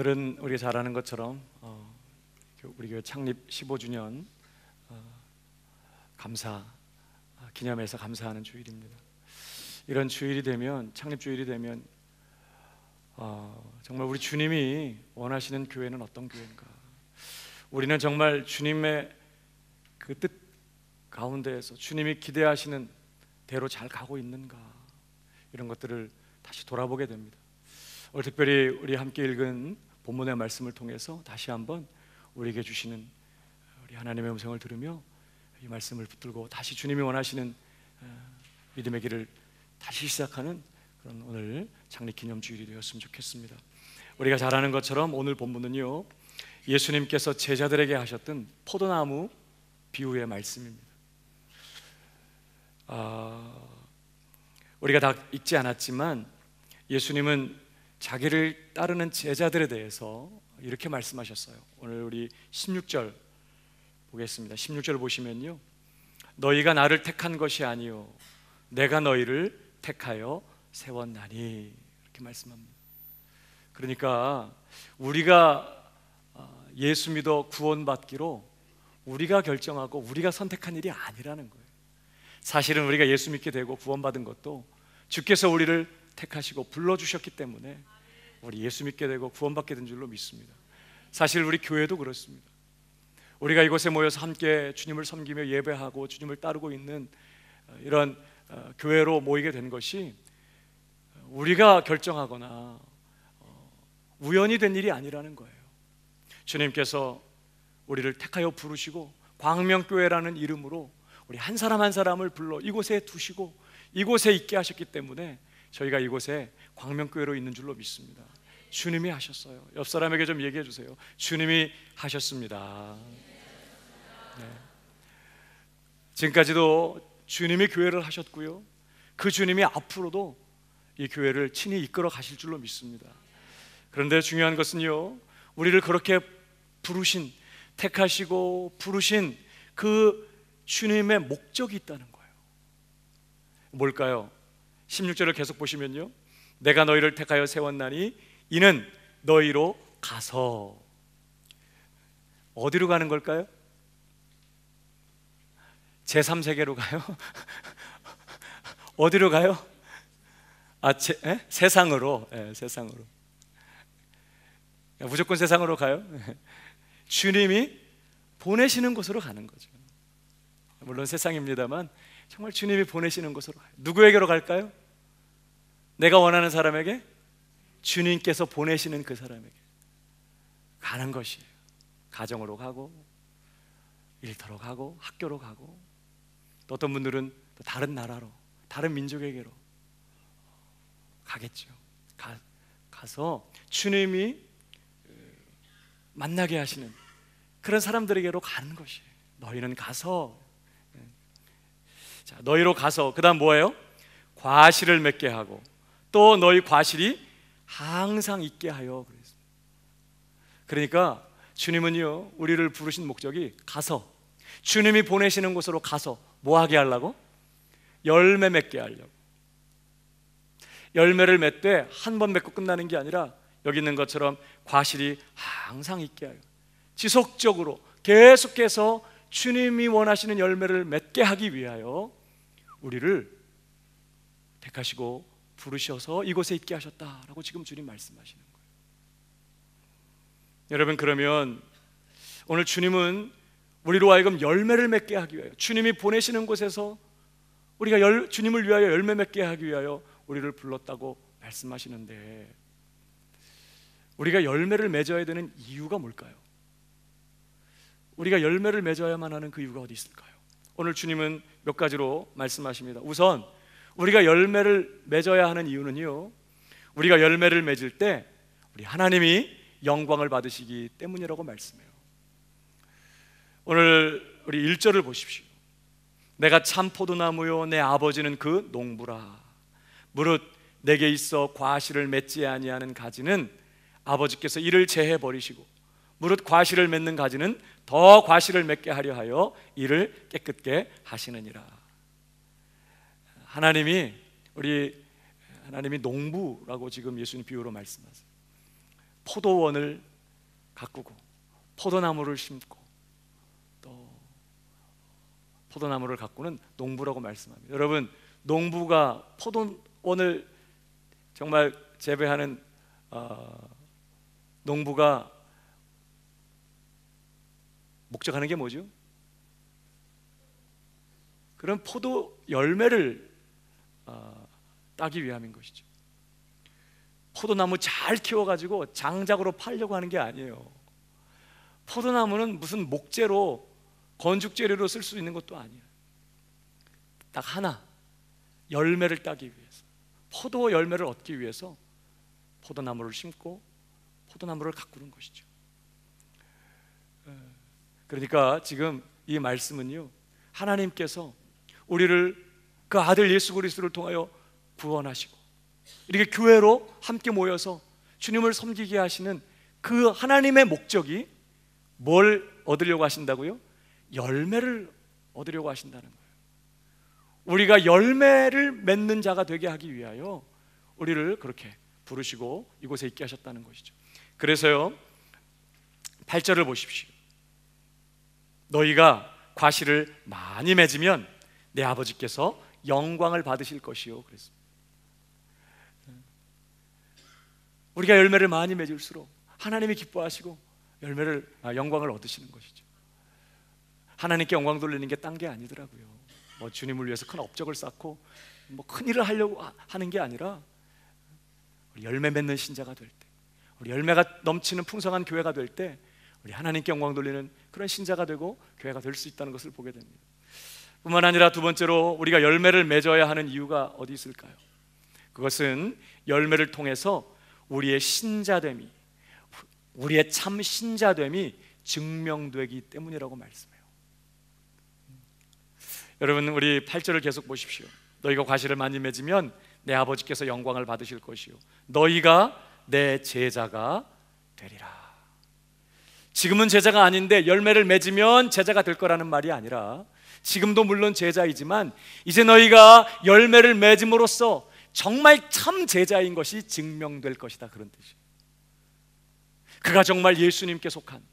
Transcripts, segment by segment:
오늘은 우리가 잘 아는 것처럼 우리 교회 창립 15주년 감사 기념해서 감사하는 주일입니다. 이런 주일이 되면, 창립 주일이 되면 정말 우리 주님이 원하시는 교회는 어떤 교회인가, 우리는 정말 주님의 그 뜻 가운데에서 주님이 기대하시는 대로 잘 가고 있는가, 이런 것들을 다시 돌아보게 됩니다. 오늘 특별히 우리 함께 읽은 본문의 말씀을 통해서 다시 한번 우리에게 주시는 우리 하나님의 음성을 들으며 이 말씀을 붙들고 다시 주님이 원하시는 믿음의 길을 다시 시작하는 그런 오늘 창립 기념주일이 되었으면 좋겠습니다. 우리가 잘 아는 것처럼 오늘 본문은요, 예수님께서 제자들에게 하셨던 포도나무 비유의 말씀입니다. 우리가 다 읽지 않았지만 예수님은 자기를 따르는 제자들에 대해서 이렇게 말씀하셨어요. 오늘 우리 16절 보겠습니다. 16절 보시면요, 너희가 나를 택한 것이 아니요 내가 너희를 택하여 세웠나니, 이렇게 말씀합니다. 그러니까 우리가 예수 믿어 구원받기로 우리가 결정하고 우리가 선택한 일이 아니라는 거예요. 사실은 우리가 예수 믿게 되고 구원받은 것도 주께서 우리를 택하시고 불러주셨기 때문에 우리 예수 믿게 되고 구원받게 된 줄로 믿습니다. 사실 우리 교회도 그렇습니다. 우리가 이곳에 모여서 함께 주님을 섬기며 예배하고 주님을 따르고 있는 이런 교회로 모이게 된 것이 우리가 결정하거나 우연히 된 일이 아니라는 거예요. 주님께서 우리를 택하여 부르시고 광명교회라는 이름으로 우리 한 사람 한 사람을 불러 이곳에 두시고 이곳에 있게 하셨기 때문에 저희가 이곳에 광명교회로 있는 줄로 믿습니다. 주님이 하셨어요. 옆 사람에게 좀 얘기해 주세요. 주님이 하셨습니다. 네. 지금까지도 주님이 교회를 하셨고요, 그 주님이 앞으로도 이 교회를 친히 이끌어 가실 줄로 믿습니다. 그런데 중요한 것은요, 우리를 그렇게 부르신, 택하시고 부르신 그 주님의 목적이 있다는 거예요. 뭘까요? 16절을 계속 보시면요, 내가 너희를 택하여 세웠나니 이는 너희로 가서. 어디로 가는 걸까요? 제3세계로 가요? 어디로 가요? 세상으로. 세상으로. 무조건 세상으로 가요? 주님이 보내시는 곳으로 가는 거죠. 물론 세상입니다만 정말 주님이 보내시는 곳으로 가요. 누구에게로 갈까요? 내가 원하는 사람에게, 주님께서 보내시는 그 사람에게 가는 것이에요. 가정으로 가고, 일터로 가고, 학교로 가고, 또 어떤 분들은 또 다른 나라로, 다른 민족에게로 가겠죠. 가서 주님이 만나게 하시는 그런 사람들에게로 가는 것이에요. 너희는 가서. 자, 너희로 가서 그 다음 뭐예요? 과실을 맺게 하고 또 너희 과실이 항상 있게 하여. 그러니까 주님은요, 우리를 부르신 목적이 가서, 주님이 보내시는 곳으로 가서 뭐 하게 하려고? 열매 맺게 하려고. 열매를 맺되 한 번 맺고 끝나는 게 아니라 여기 있는 것처럼 과실이 항상 있게 하여, 지속적으로 계속해서 주님이 원하시는 열매를 맺게 하기 위하여 우리를 택하시고 부르셔서 이곳에 있게 하셨다라고 지금 주님 말씀하시는 거예요. 여러분, 그러면 오늘 주님은 우리로 하여금 열매를 맺게 하기 위하여, 주님이 보내시는 곳에서 우리가 주님을 위하여 열매 맺게 하기 위하여 우리를 불렀다고 말씀하시는데, 우리가 열매를 맺어야 되는 이유가 뭘까요? 우리가 열매를 맺어야만 하는 그 이유가 어디 있을까요? 오늘 주님은 몇 가지로 말씀하십니다. 우선 우리가 열매를 맺어야 하는 이유는요, 우리가 열매를 맺을 때 우리 하나님이 영광을 받으시기 때문이라고 말씀해요. 오늘 우리 1절을 보십시오. 내가 참 포도나무요 내 아버지는 그 농부라. 무릇 내게 있어 과실을 맺지 아니하는 가지는 아버지께서 이를 제해 버리시고 무릇 과실을 맺는 가지는 더 과실을 맺게 하려 하여 이를 깨끗게 하시느니라. 하나님이 농부라고 지금 예수님 비유로 말씀하세요. 포도원을 가꾸고 포도나무를 심고 또 포도나무를 가꾸는 농부라고 말씀합니다. 여러분, 농부가 포도원을 정말 재배하는 농부가 목적하는 게 뭐죠? 그런 포도 열매를 따기 위함인 것이죠. 포도나무 잘 키워가지고 장작으로 팔려고 하는 게 아니에요. 포도나무는 무슨 목재로 건축재료로 쓸 수 있는 것도 아니에요. 딱 하나, 열매를 따기 위해서, 포도 열매를 얻기 위해서 포도나무를 심고 포도나무를 가꾸는 것이죠. 그러니까 지금 이 말씀은요, 하나님께서 우리를 그 아들 예수 그리스도를 통하여 구원하시고 이렇게 교회로 함께 모여서 주님을 섬기게 하시는 그 하나님의 목적이 뭘 얻으려고 하신다고요? 열매를 얻으려고 하신다는 거예요. 우리가 열매를 맺는 자가 되게 하기 위하여 우리를 그렇게 부르시고 이곳에 있게 하셨다는 것이죠. 그래서요, 8절을 보십시오. 너희가 과실을 많이 맺으면 내 아버지께서 영광을 받으실 것이요. 그랬습니다. 우리가 열매를 많이 맺을수록 하나님이 기뻐하시고 영광을 얻으시는 것이죠. 하나님께 영광 돌리는 게 딴 게 아니더라고요. 뭐 주님을 위해서 큰 업적을 쌓고 뭐 큰 일을 하려고 하는 게 아니라 우리 열매 맺는 신자가 될 때, 우리 열매가 넘치는 풍성한 교회가 될 때 우리 하나님께 영광 돌리는 그런 신자가 되고 교회가 될 수 있다는 것을 보게 됩니다. 뿐만 아니라 두 번째로 우리가 열매를 맺어야 하는 이유가 어디 있을까요? 그것은 열매를 통해서 우리의 신자됨이, 우리의 참 신자됨이 증명되기 때문이라고 말씀해요. 여러분, 우리 8절을 계속 보십시오. 너희가 과실을 많이 맺으면 내 아버지께서 영광을 받으실 것이요 너희가 내 제자가 되리라. 지금은 제자가 아닌데 열매를 맺으면 제자가 될 거라는 말이 아니라, 지금도 물론 제자이지만 이제 너희가 열매를 맺음으로써 정말 참 제자인 것이 증명될 것이다, 그런 뜻이에요. 그가 정말 예수님께 속한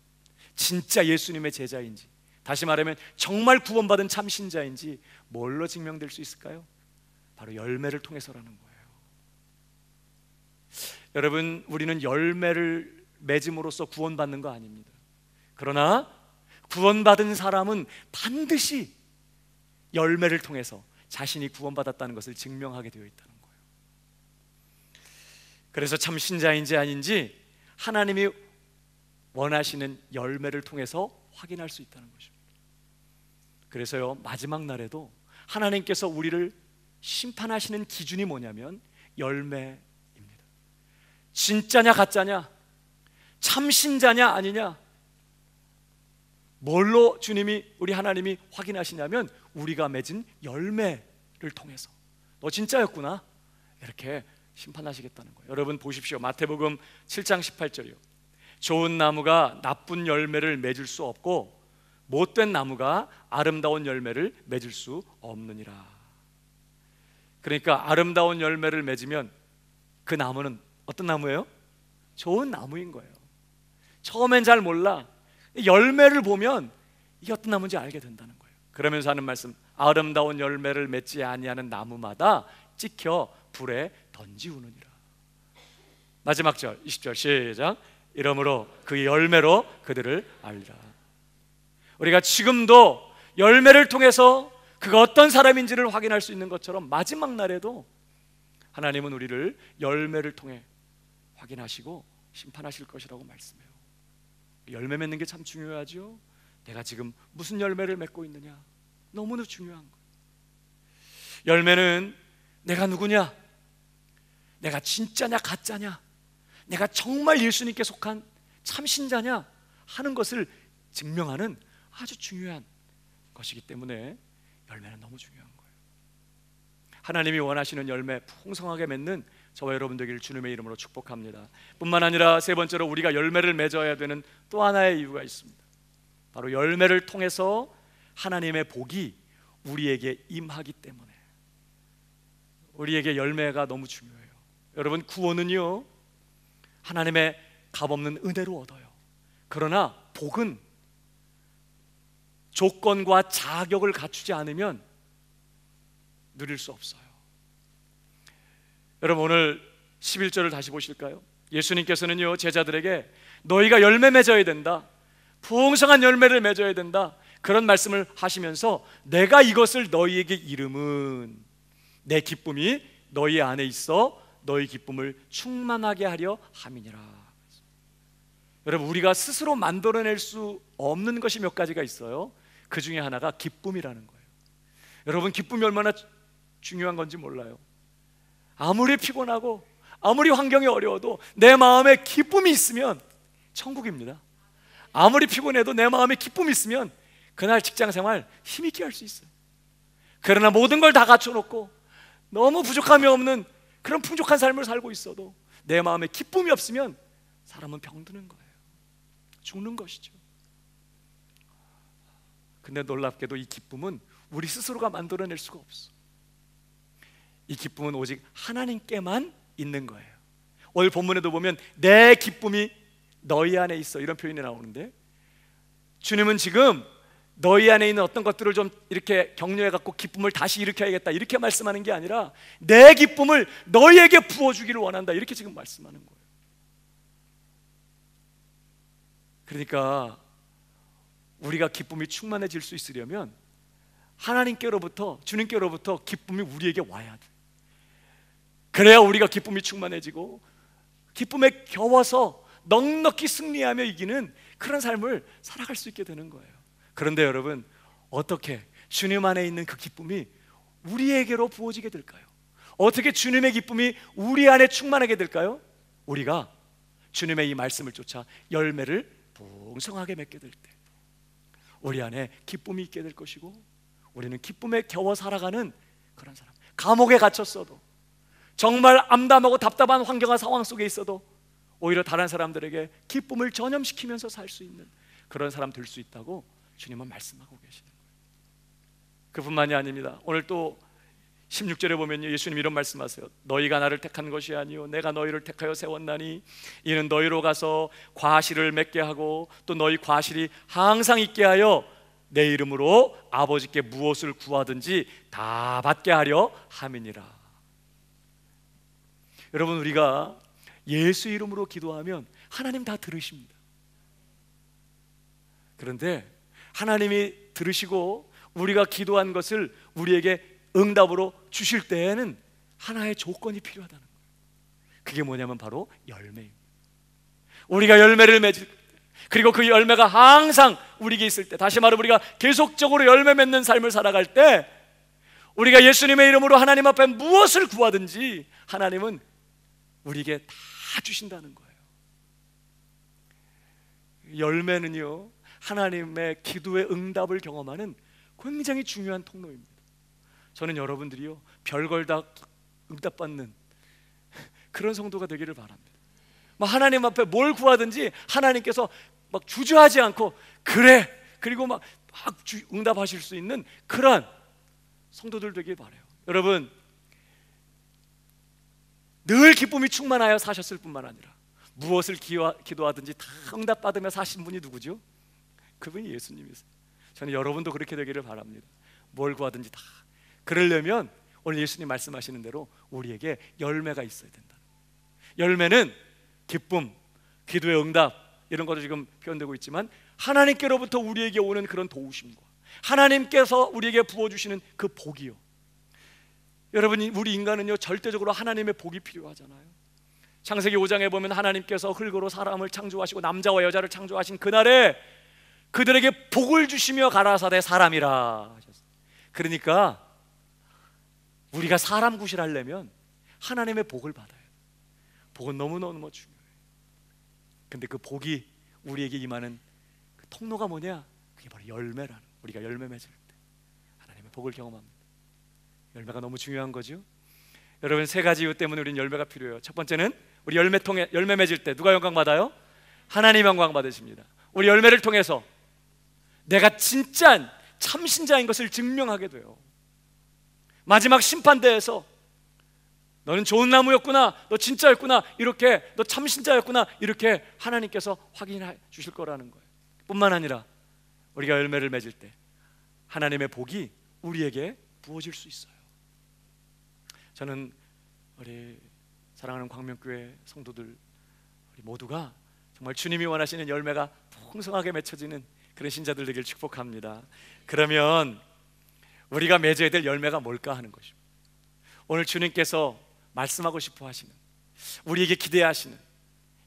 진짜 예수님의 제자인지, 다시 말하면 정말 구원받은 참 신자인지 뭘로 증명될 수 있을까요? 바로 열매를 통해서라는 거예요. 여러분, 우리는 열매를 맺음으로써 구원받는 거 아닙니다. 그러나 구원받은 사람은 반드시 열매를 통해서 자신이 구원받았다는 것을 증명하게 되어 있다는 거예요. 그래서 참 신자인지 아닌지 하나님이 원하시는 열매를 통해서 확인할 수 있다는 것입니다. 그래서요, 마지막 날에도 하나님께서 우리를 심판하시는 기준이 뭐냐면 열매입니다. 진짜냐 가짜냐, 참 신자냐 아니냐, 뭘로 주님이, 우리 하나님이 확인하시냐면 우리가 맺은 열매를 통해서 너 진짜였구나, 이렇게 심판하시겠다는 거예요. 여러분 보십시오. 마태복음 7장 18절이요. 좋은 나무가 나쁜 열매를 맺을 수 없고 못된 나무가 아름다운 열매를 맺을 수 없느니라. 그러니까 아름다운 열매를 맺으면 그 나무는 어떤 나무예요? 좋은 나무인 거예요. 처음엔 잘 몰라. 열매를 보면 이게 어떤 나무인지 알게 된다는 거예요. 그러면서 하는 말씀, 아름다운 열매를 맺지 아니하는 나무마다 찍혀 불에 던지우느니라. 마지막 절 20절 시작. 이러므로 그 열매로 그들을 알리라. 우리가 지금도 열매를 통해서 그가 어떤 사람인지를 확인할 수 있는 것처럼 마지막 날에도 하나님은 우리를 열매를 통해 확인하시고 심판하실 것이라고 말씀해요. 열매 맺는 게 참 중요하죠. 내가 지금 무슨 열매를 맺고 있느냐, 너무나 중요한 거예요. 열매는 내가 누구냐, 내가 진짜냐 가짜냐, 내가 정말 예수님께 속한 참 신자냐 하는 것을 증명하는 아주 중요한 것이기 때문에 열매는 너무 중요한 거예요. 하나님이 원하시는 열매 풍성하게 맺는 저와 여러분 되기를 주님의 이름으로 축복합니다. 뿐만 아니라 세 번째로 우리가 열매를 맺어야 되는 또 하나의 이유가 있습니다. 바로 열매를 통해서 하나님의 복이 우리에게 임하기 때문에. 우리에게 열매가 너무 중요해요. 여러분, 구원은요, 하나님의 값없는 은혜로 얻어요. 그러나 복은 조건과 자격을 갖추지 않으면 누릴 수 없어요. 여러분, 오늘 11절을 다시 보실까요? 예수님께서는요, 제자들에게 너희가 열매 맺어야 된다, 풍성한 열매를 맺어야 된다, 그런 말씀을 하시면서 내가 이것을 너희에게 이름은 내 기쁨이 너희 안에 있어 너희 기쁨을 충만하게 하려 함이니라. 여러분, 우리가 스스로 만들어낼 수 없는 것이 몇 가지가 있어요. 그 중에 하나가 기쁨이라는 거예요. 여러분, 기쁨이 얼마나 중요한 건지 몰라요. 아무리 피곤하고 아무리 환경이 어려워도 내 마음에 기쁨이 있으면 천국입니다. 아무리 피곤해도 내 마음에 기쁨이 있으면 그날 직장생활 힘있게 할 수 있어요. 그러나 모든 걸 다 갖춰놓고 너무 부족함이 없는 그런 풍족한 삶을 살고 있어도 내 마음에 기쁨이 없으면 사람은 병드는 거예요. 죽는 것이죠. 근데 놀랍게도 이 기쁨은 우리 스스로가 만들어낼 수가 없어. 이 기쁨은 오직 하나님께만 있는 거예요. 오늘 본문에도 보면 내 기쁨이 너희 안에 있어, 이런 표현이 나오는데, 주님은 지금 너희 안에 있는 어떤 것들을 좀 이렇게 격려해 갖고 기쁨을 다시 일으켜야겠다 이렇게 말씀하는 게 아니라 내 기쁨을 너희에게 부어주기를 원한다, 이렇게 지금 말씀하는 거예요. 그러니까 우리가 기쁨이 충만해질 수 있으려면 하나님께로부터, 주님께로부터 기쁨이 우리에게 와야 돼. 그래야 우리가 기쁨이 충만해지고 기쁨에 겨워서 넉넉히 승리하며 이기는 그런 삶을 살아갈 수 있게 되는 거예요. 그런데 여러분, 어떻게 주님 안에 있는 그 기쁨이 우리에게로 부어지게 될까요? 어떻게 주님의 기쁨이 우리 안에 충만하게 될까요? 우리가 주님의 이 말씀을 쫓아 열매를 풍성하게 맺게 될 때 우리 안에 기쁨이 있게 될 것이고, 우리는 기쁨에 겨워 살아가는 그런 사람, 감옥에 갇혔어도, 정말 암담하고 답답한 환경과 상황 속에 있어도 오히려 다른 사람들에게 기쁨을 전염시키면서 살 수 있는 그런 사람 될 수 있다고 주님은 말씀하고 계시는 거예요. 그뿐만이 아닙니다. 오늘 또 16절에 보면 예수님 이런 말씀하세요. 너희가 나를 택한 것이 아니요 내가 너희를 택하여 세웠나니 이는 너희로 가서 과실을 맺게 하고 또 너희 과실이 항상 있게 하여 내 이름으로 아버지께 무엇을 구하든지 다 받게 하려 함이니라. 여러분, 우리가 예수 이름으로 기도하면 하나님 다 들으십니다. 그런데 하나님이 들으시고 우리가 기도한 것을 우리에게 응답으로 주실 때에는 하나의 조건이 필요하다는 거예요. 그게 뭐냐면 바로 열매입니다. 우리가 열매를 맺을 때, 그리고 그 열매가 항상 우리에게 있을 때, 다시 말해 우리가 계속적으로 열매 맺는 삶을 살아갈 때, 우리가 예수님의 이름으로 하나님 앞에 무엇을 구하든지 하나님은 우리에게 다 주신다는 거예요. 열매는요, 하나님의 기도의 응답을 경험하는 굉장히 중요한 통로입니다. 저는 여러분들이요, 별걸 다 응답받는 그런 성도가 되기를 바랍니다. 하나님 앞에 뭘 구하든지 하나님께서 막 주저하지 않고 그래, 그리고 막 응답하실 수 있는 그런 성도들 되길 바라요. 여러분, 늘 기쁨이 충만하여 사셨을 뿐만 아니라 무엇을 기도하든지 다 응답받으며 사신 분이 누구죠? 그분이 예수님이세요. 저는 여러분도 그렇게 되기를 바랍니다. 뭘 구하든지 다. 그러려면 오늘 예수님 말씀하시는 대로 우리에게 열매가 있어야 된다. 열매는 기쁨, 기도의 응답, 이런 것도 지금 표현되고 있지만 하나님께로부터 우리에게 오는 그런 도우심과 하나님께서 우리에게 부어주시는 그 복이요. 여러분, 우리 인간은요 절대적으로 하나님의 복이 필요하잖아요. 창세기 5장에 보면 하나님께서 흙으로 사람을 창조하시고 남자와 여자를 창조하신 그날에 그들에게 복을 주시며 가라사대 사람이라 하셨어요. 그러니까 우리가 사람 구실하려면 하나님의 복을 받아야 돼요. 복은 너무너무 중요해요. 근데 그 복이 우리에게 임하는 그 통로가 뭐냐? 그게 바로 열매라는, 우리가 열매 맺을 때 하나님의 복을 경험합니다. 열매가 너무 중요한 거죠. 여러분, 세 가지 이유 때문에 우리는 열매가 필요해요. 첫 번째는 우리 열매 맺을 때 누가 영광 받아요? 하나님 영광 받으십니다. 우리 열매를 통해서 내가 진짜 참신자인 것을 증명하게 돼요. 마지막 심판대에서 너는 좋은 나무였구나, 너 진짜였구나, 이렇게 너 참신자였구나, 이렇게 하나님께서 확인해 주실 거라는 거예요. 뿐만 아니라 우리가 열매를 맺을 때 하나님의 복이 우리에게 부어질 수 있어요. 저는 우리 사랑하는 광명교회 성도들 우리 모두가 정말 주님이 원하시는 열매가 풍성하게 맺혀지는 그런 신자들 되길 축복합니다. 그러면 우리가 맺어야 될 열매가 뭘까 하는 것입니다. 오늘 주님께서 말씀하고 싶어 하시는, 우리에게 기대하시는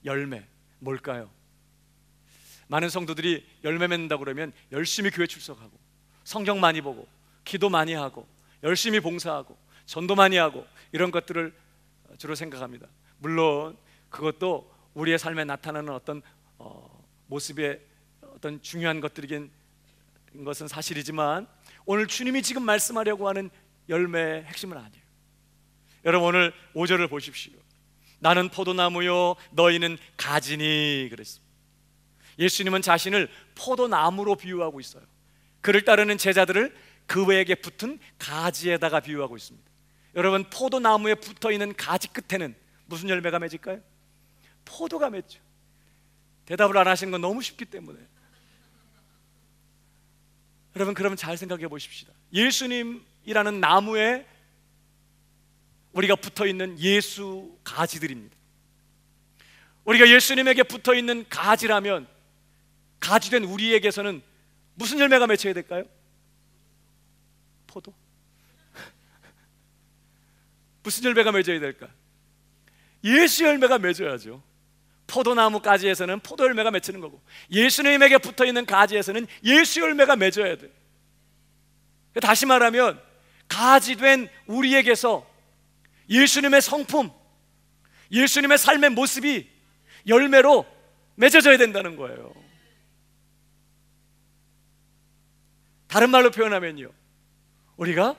열매 뭘까요? 많은 성도들이 열매 맺는다고 그러면 열심히 교회 출석하고 성경 많이 보고 기도 많이 하고 열심히 봉사하고 전도 많이 하고 이런 것들을 주로 생각합니다. 물론 그것도 우리의 삶에 나타나는 어떤 모습의 어떤 중요한 것들이긴 것은 사실이지만, 오늘 주님이 지금 말씀하려고 하는 열매의 핵심은 아니에요. 여러분, 오늘 5절을 보십시오. 나는 포도나무요 너희는 가지니 그랬습니다. 예수님은 자신을 포도나무로 비유하고 있어요. 그를 따르는 제자들을 그에게 붙은 가지에다가 비유하고 있습니다. 여러분, 포도나무에 붙어있는 가지 끝에는 무슨 열매가 맺을까요? 포도가 맺죠. 대답을 안 하시는 건 너무 쉽기 때문에. 여러분, 그러면 잘 생각해 보십시다. 예수님이라는 나무에 우리가 붙어있는 예수 가지들입니다. 우리가 예수님에게 붙어있는 가지라면 가지된 우리에게서는 무슨 열매가 맺혀야 될까요? 포도? 무슨 열매가 맺어야 될까? 예수 열매가 맺어야죠. 포도나무 가지에서는 포도 열매가 맺히는 거고, 예수님에게 붙어있는 가지에서는 예수 열매가 맺어야 돼. 다시 말하면 가지된 우리에게서 예수님의 성품, 예수님의 삶의 모습이 열매로 맺어져야 된다는 거예요. 다른 말로 표현하면요, 우리가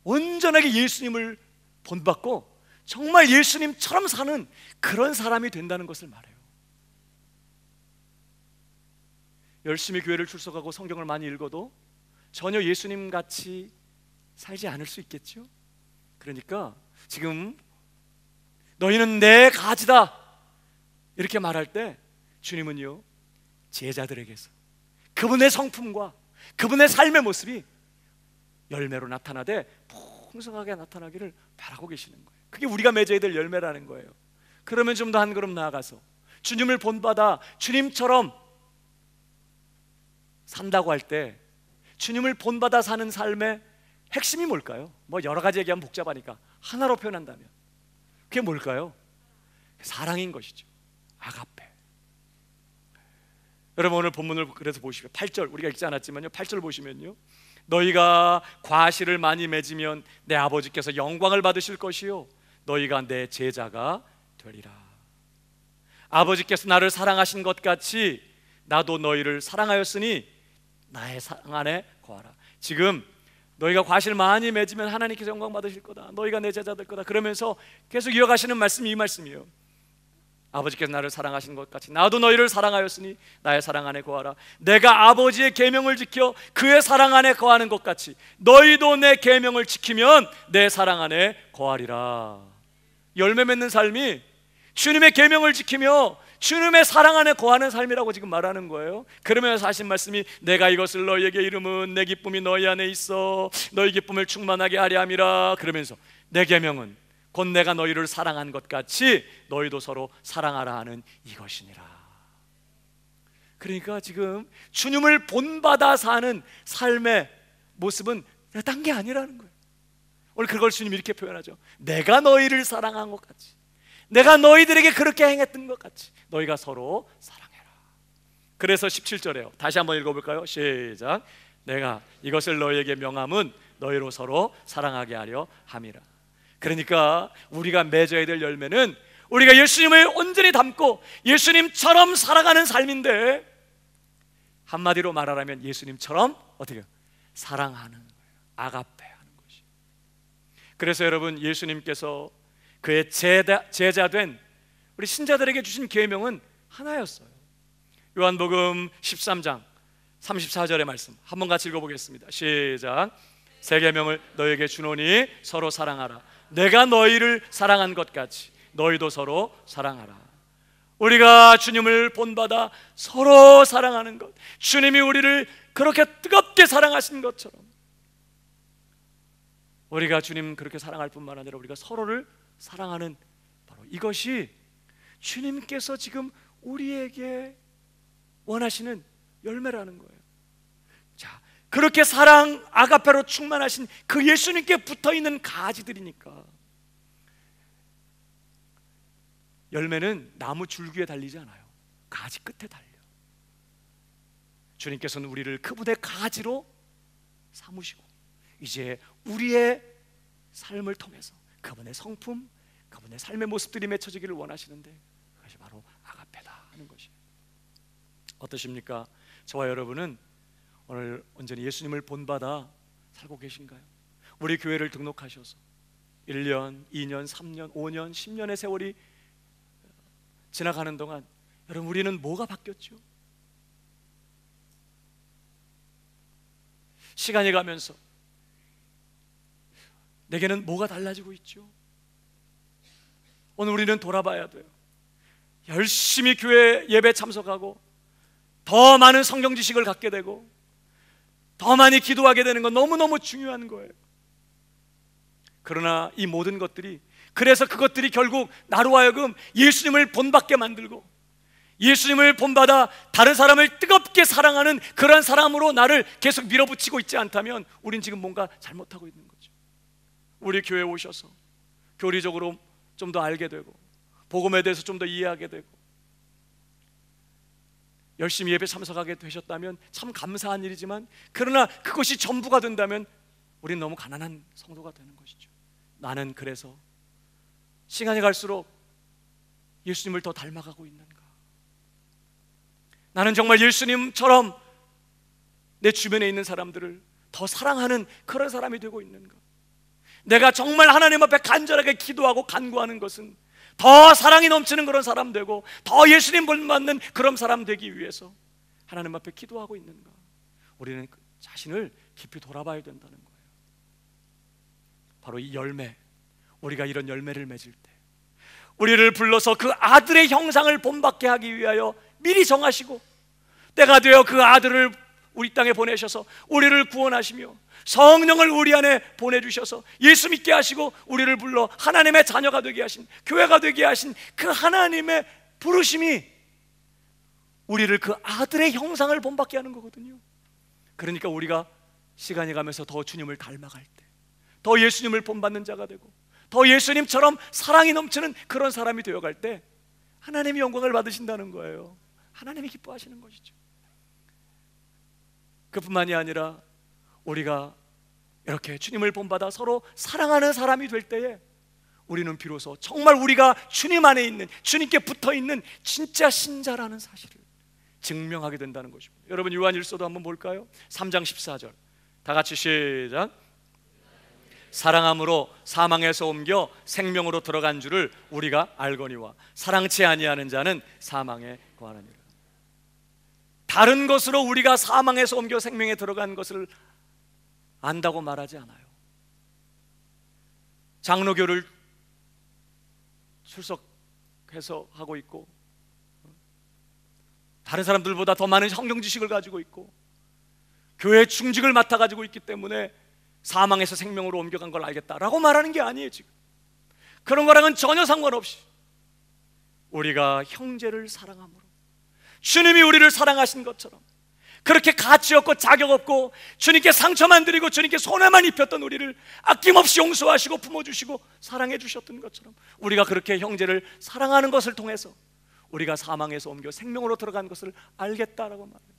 온전하게 예수님을 본받고 정말 예수님처럼 사는 그런 사람이 된다는 것을 말해요. 열심히 교회를 출석하고 성경을 많이 읽어도 전혀 예수님같이 살지 않을 수 있겠죠. 그러니까 지금 너희는 내 가지다 이렇게 말할 때 주님은요, 제자들에게서 그분의 성품과 그분의 삶의 모습이 열매로 나타나되 풍성하게 나타나기를 바라고 계시는 거예요. 그게 우리가 맺어야 될 열매라는 거예요. 그러면 좀 더 한 걸음 나아가서 주님을 본받아 주님처럼 산다고 할 때, 주님을 본받아 사는 삶의 핵심이 뭘까요? 뭐 여러 가지 얘기하면 복잡하니까 하나로 표현한다면 그게 뭘까요? 사랑인 것이죠. 아가페. 여러분, 오늘 본문을 그래서 보시면 8절, 우리가 읽지 않았지만요, 8절 보시면요, 너희가 과실을 많이 맺으면 내 아버지께서 영광을 받으실 것이요 너희가 내 제자가 되리라. 아버지께서 나를 사랑하신 것 같이 나도 너희를 사랑하였으니 나의 사랑 안에 거하라. 지금 너희가 과실 많이 맺으면 하나님께서 영광 받으실 거다, 너희가 내 제자 될 거다, 그러면서 계속 이어가시는 말씀이 이 말씀이에요. 아버지께서 나를 사랑하신 것 같이 나도 너희를 사랑하였으니 나의 사랑 안에 거하라. 내가 아버지의 계명을 지켜 그의 사랑 안에 거하는 것 같이 너희도 내 계명을 지키면 내 사랑 안에 거하리라. 열매 맺는 삶이 주님의 계명을 지키며 주님의 사랑 안에 거하는 삶이라고 지금 말하는 거예요. 그러면서 하신 말씀이 내가 이것을 너희에게 이름은 내 기쁨이 너희 안에 있어 너희 기쁨을 충만하게 하려 함이라. 그러면서 내 계명은 곧 내가 너희를 사랑한 것 같이 너희도 서로 사랑하라 하는 이것이니라. 그러니까 지금 주님을 본받아 사는 삶의 모습은 딴 게 아니라는 거예요. 오늘 그걸 주님이 이렇게 표현하죠. 내가 너희를 사랑한 것 같이, 내가 너희들에게 그렇게 행했던 것 같이 너희가 서로 사랑해라. 그래서 17절에요. 다시 한번 읽어볼까요? 시작. 내가 이것을 너희에게 명함은 너희로 서로 사랑하게 하려 함이라. 그러니까 우리가 맺어야 될 열매는 우리가 예수님을 온전히 닮고 예수님처럼 살아가는 삶인데, 한마디로 말하라면 예수님처럼 어떻게 사랑하는 거예요. 아가페 하는 것이. 그래서 여러분, 예수님께서 그의 제자된 우리 신자들에게 주신 계명은 하나였어요. 요한복음 13장 34절의 말씀 한번 같이 읽어보겠습니다. 시작. 새 계명을 너에게 주노니 서로 사랑하라. 내가 너희를 사랑한 것 같이 너희도 서로 사랑하라. 우리가 주님을 본받아 서로 사랑하는 것, 주님이 우리를 그렇게 뜨겁게 사랑하신 것처럼 우리가 주님 그렇게 사랑할 뿐만 아니라 우리가 서로를 사랑하는, 바로 이것이 주님께서 지금 우리에게 원하시는 열매라는 거예요. 자, 그렇게 사랑 아가페로 충만하신 그 예수님께 붙어있는 가지들이니까 열매는 나무 줄기에 달리지 않아요. 가지 끝에 달려. 주님께서는 우리를 그분의 가지로 삼으시고 이제 우리의 삶을 통해서 그분의 성품, 그분의 삶의 모습들이 맺혀지기를 원하시는데 그것이 바로 아가페다 하는 것이에요. 어떠십니까? 저와 여러분은 오늘 온전히 예수님을 본받아 살고 계신가요? 우리 교회를 등록하셔서 1년, 2년, 3년, 5년, 10년의 세월이 지나가는 동안 여러분 우리는 뭐가 바뀌었죠? 시간이 가면서 내게는 뭐가 달라지고 있죠? 오늘 우리는 돌아봐야 돼요. 열심히 교회 예배 참석하고 더 많은 성경 지식을 갖게 되고 더 많이 기도하게 되는 건 너무너무 중요한 거예요. 그러나 이 모든 것들이, 그래서 그것들이 결국 나로 하여금 예수님을 본받게 만들고 예수님을 본받아 다른 사람을 뜨겁게 사랑하는 그런 사람으로 나를 계속 밀어붙이고 있지 않다면 우린 지금 뭔가 잘못하고 있는 거죠. 우리 교회에 오셔서 교리적으로 좀 더 알게 되고 복음에 대해서 좀 더 이해하게 되고 열심히 예배 참석하게 되셨다면 참 감사한 일이지만, 그러나 그것이 전부가 된다면 우린 너무 가난한 성도가 되는 것이죠. 나는 그래서 시간이 갈수록 예수님을 더 닮아가고 있는가? 나는 정말 예수님처럼 내 주변에 있는 사람들을 더 사랑하는 그런 사람이 되고 있는가? 내가 정말 하나님 앞에 간절하게 기도하고 간구하는 것은 더 사랑이 넘치는 그런 사람 되고 더 예수님 본받는 그런 사람 되기 위해서 하나님 앞에 기도하고 있는가? 우리는 그 자신을 깊이 돌아봐야 된다는 거예요. 바로 이 열매, 우리가 이런 열매를 맺을 때 우리를 불러서 그 아들의 형상을 본받게 하기 위하여 미리 정하시고 때가 되어 그 아들을 우리 땅에 보내셔서 우리를 구원하시며 성령을 우리 안에 보내주셔서 예수 믿게 하시고 우리를 불러 하나님의 자녀가 되게 하신, 교회가 되게 하신 그 하나님의 부르심이 우리를 그 아들의 형상을 본받게 하는 거거든요. 그러니까 우리가 시간이 가면서 더 주님을 닮아갈 때 더 예수님을 본받는 자가 되고 더 예수님처럼 사랑이 넘치는 그런 사람이 되어갈 때 하나님이 영광을 받으신다는 거예요. 하나님이 기뻐하시는 것이죠. 그뿐만이 아니라 우리가 이렇게 주님을 본받아 서로 사랑하는 사람이 될 때에 우리는 비로소 정말 우리가 주님 안에 있는, 주님께 붙어있는 진짜 신자라는 사실을 증명하게 된다는 것입니다. 여러분 요한일서도 한번 볼까요? 3장 14절 다 같이 시작. 사랑함으로 사망에서 옮겨 생명으로 들어간 줄을 우리가 알거니와 사랑치 아니하는 자는 사망에 거하느니라. 다른 것으로 우리가 사망에서 옮겨 생명에 들어간 것을 안다고 말하지 않아요. 장로교를 출석해서 하고 있고 다른 사람들보다 더 많은 성경 지식을 가지고 있고 교회 중직을 맡아 가지고 있기 때문에 사망에서 생명으로 옮겨간 걸 알겠다라고 말하는 게 아니에요. 지금 그런 거랑은 전혀 상관없이 우리가 형제를 사랑함으로 주님이 우리를 사랑하신 것처럼 그렇게 가치 없고 자격 없고 주님께 상처만 드리고 주님께 손해만 입혔던 우리를 아낌없이 용서하시고 품어주시고 사랑해 주셨던 것처럼 우리가 그렇게 형제를 사랑하는 것을 통해서 우리가 사망에서 옮겨 생명으로 들어간 것을 알겠다라고 말해요.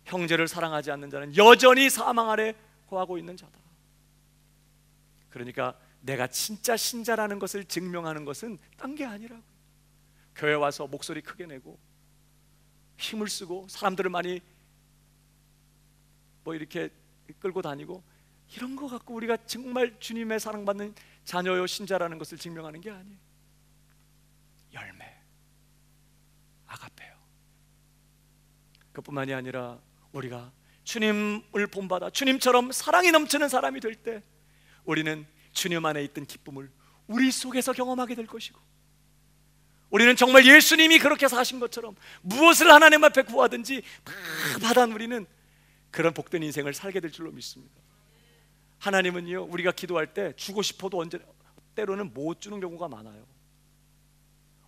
형제를 사랑하지 않는 자는 여전히 사망 아래 거하고 있는 자다. 그러니까 내가 진짜 신자라는 것을 증명하는 것은 딴 게 아니라고. 교회 와서 목소리 크게 내고 힘을 쓰고 사람들을 많이 뭐 이렇게 끌고 다니고 이런 거 갖고 우리가 정말 주님의 사랑받는 자녀요 신자라는 것을 증명하는 게 아니에요. 열매, 아가페요. 그뿐만이 아니라 우리가 주님을 본받아 주님처럼 사랑이 넘치는 사람이 될 때 우리는 주님 안에 있던 기쁨을 우리 속에서 경험하게 될 것이고, 우리는 정말 예수님이 그렇게 사신 것처럼 무엇을 하나님 앞에 구하든지 다 받아 누리는 그런 복된 인생을 살게 될 줄로 믿습니다. 하나님은요, 우리가 기도할 때 주고 싶어도 때로는 못 주는 경우가 많아요.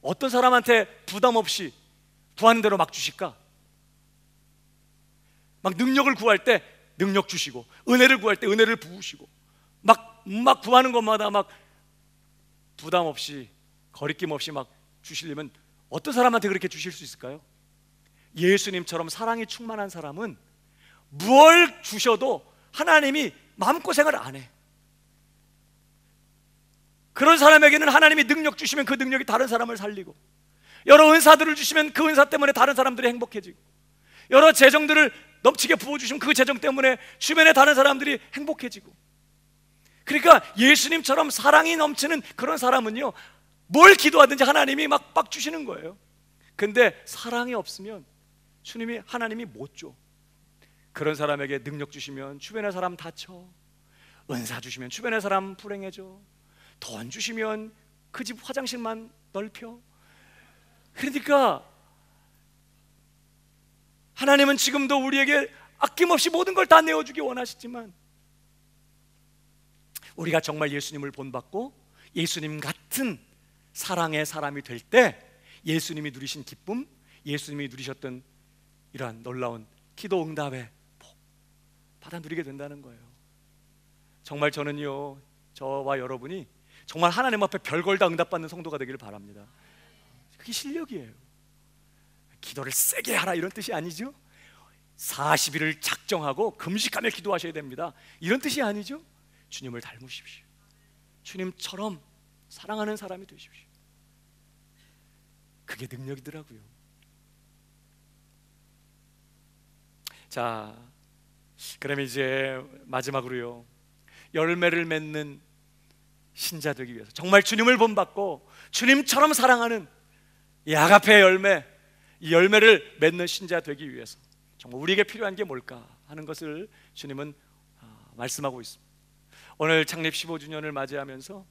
어떤 사람한테 부담 없이 구하는 대로 막 주실까? 막 능력을 구할 때 능력 주시고, 은혜를 구할 때 은혜를 부으시고, 막 구하는 것마다 막 부담 없이, 거리낌 없이 막 주시려면 어떤 사람한테 그렇게 주실 수 있을까요? 예수님처럼 사랑이 충만한 사람은 뭘 주셔도 하나님이 마음고생을 안 해. 그런 사람에게는 하나님이 능력 주시면 그 능력이 다른 사람을 살리고, 여러 은사들을 주시면 그 은사 때문에 다른 사람들이 행복해지고, 여러 재정들을 넘치게 부어주시면 그 재정 때문에 주변의 다른 사람들이 행복해지고. 그러니까 예수님처럼 사랑이 넘치는 그런 사람은요, 뭘 기도하든지 하나님이 막 주시는 거예요. 근데 사랑이 없으면 하나님이 못 줘. 그런 사람에게 능력 주시면 주변의 사람 다쳐, 은사 주시면 주변의 사람 불행해져, 돈 주시면 그 집 화장실만 넓혀. 그러니까 하나님은 지금도 우리에게 아낌없이 모든 걸 다 내어주기 원하시지만, 우리가 정말 예수님을 본받고 예수님 같은 사랑의 사람이 될 때 예수님이 누리신 기쁨, 예수님이 누리셨던 이러한 놀라운 기도 응답의 복 받아 누리게 된다는 거예요. 정말 저는요, 저와 여러분이 정말 하나님 앞에 별걸 다 응답받는 성도가 되기를 바랍니다. 그게 실력이에요. 기도를 세게 하라 이런 뜻이 아니죠. 40일을 작정하고 금식하며 기도하셔야 됩니다 이런 뜻이 아니죠. 주님을 닮으십시오. 주님처럼 사랑하는 사람이 되십시오. 그게 능력이더라고요. 자, 그럼 이제 마지막으로요, 열매를 맺는 신자 되기 위해서, 정말 주님을 본받고 주님처럼 사랑하는 이 아가페의 열매, 이 열매를 맺는 신자 되기 위해서 정말 우리에게 필요한 게 뭘까 하는 것을 주님은 말씀하고 있습니다. 오늘 창립 15주년을 맞이하면서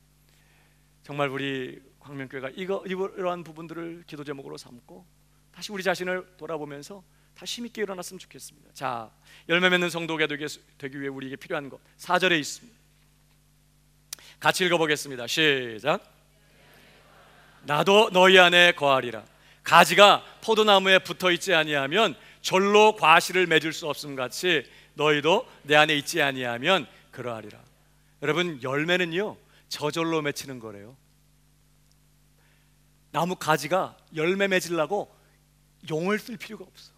정말 우리 광명교회가 이러한 부분들을 기도 제목으로 삼고 다시 우리 자신을 돌아보면서 다시 힘있게 일어났으면 좋겠습니다. 자, 열매 맺는 성도가 되기 위해 우리에게 필요한 것 4절에 있습니다. 같이 읽어보겠습니다. 시작. 나도 너희 안에 거하리라. 가지가 포도나무에 붙어있지 아니하면 절로 과실을 맺을 수 없음 같이 너희도 내 안에 있지 아니하면 그러하리라. 여러분, 열매는요 저절로 맺히는 거래요. 나무 가지가 열매 맺으려고 용을 쓸 필요가 없어.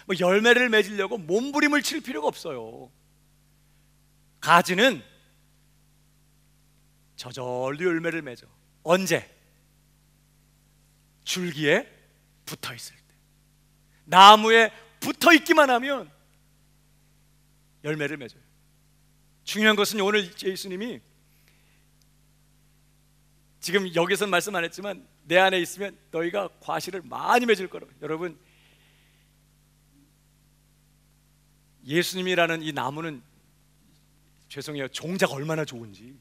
뭐 열매를 맺으려고 몸부림을 칠 필요가 없어요. 가지는 저절로 열매를 맺어. 언제? 줄기에 붙어 있을 때. 나무에 붙어 있기만 하면 열매를 맺어요. 중요한 것은 오늘 예수님이 지금 여기서는 말씀 안 했지만 내 안에 있으면 너희가 과실을 많이 맺을 거라고. 여러분, 예수님이라는 이 나무는 죄송해요, 종자가 얼마나 좋은지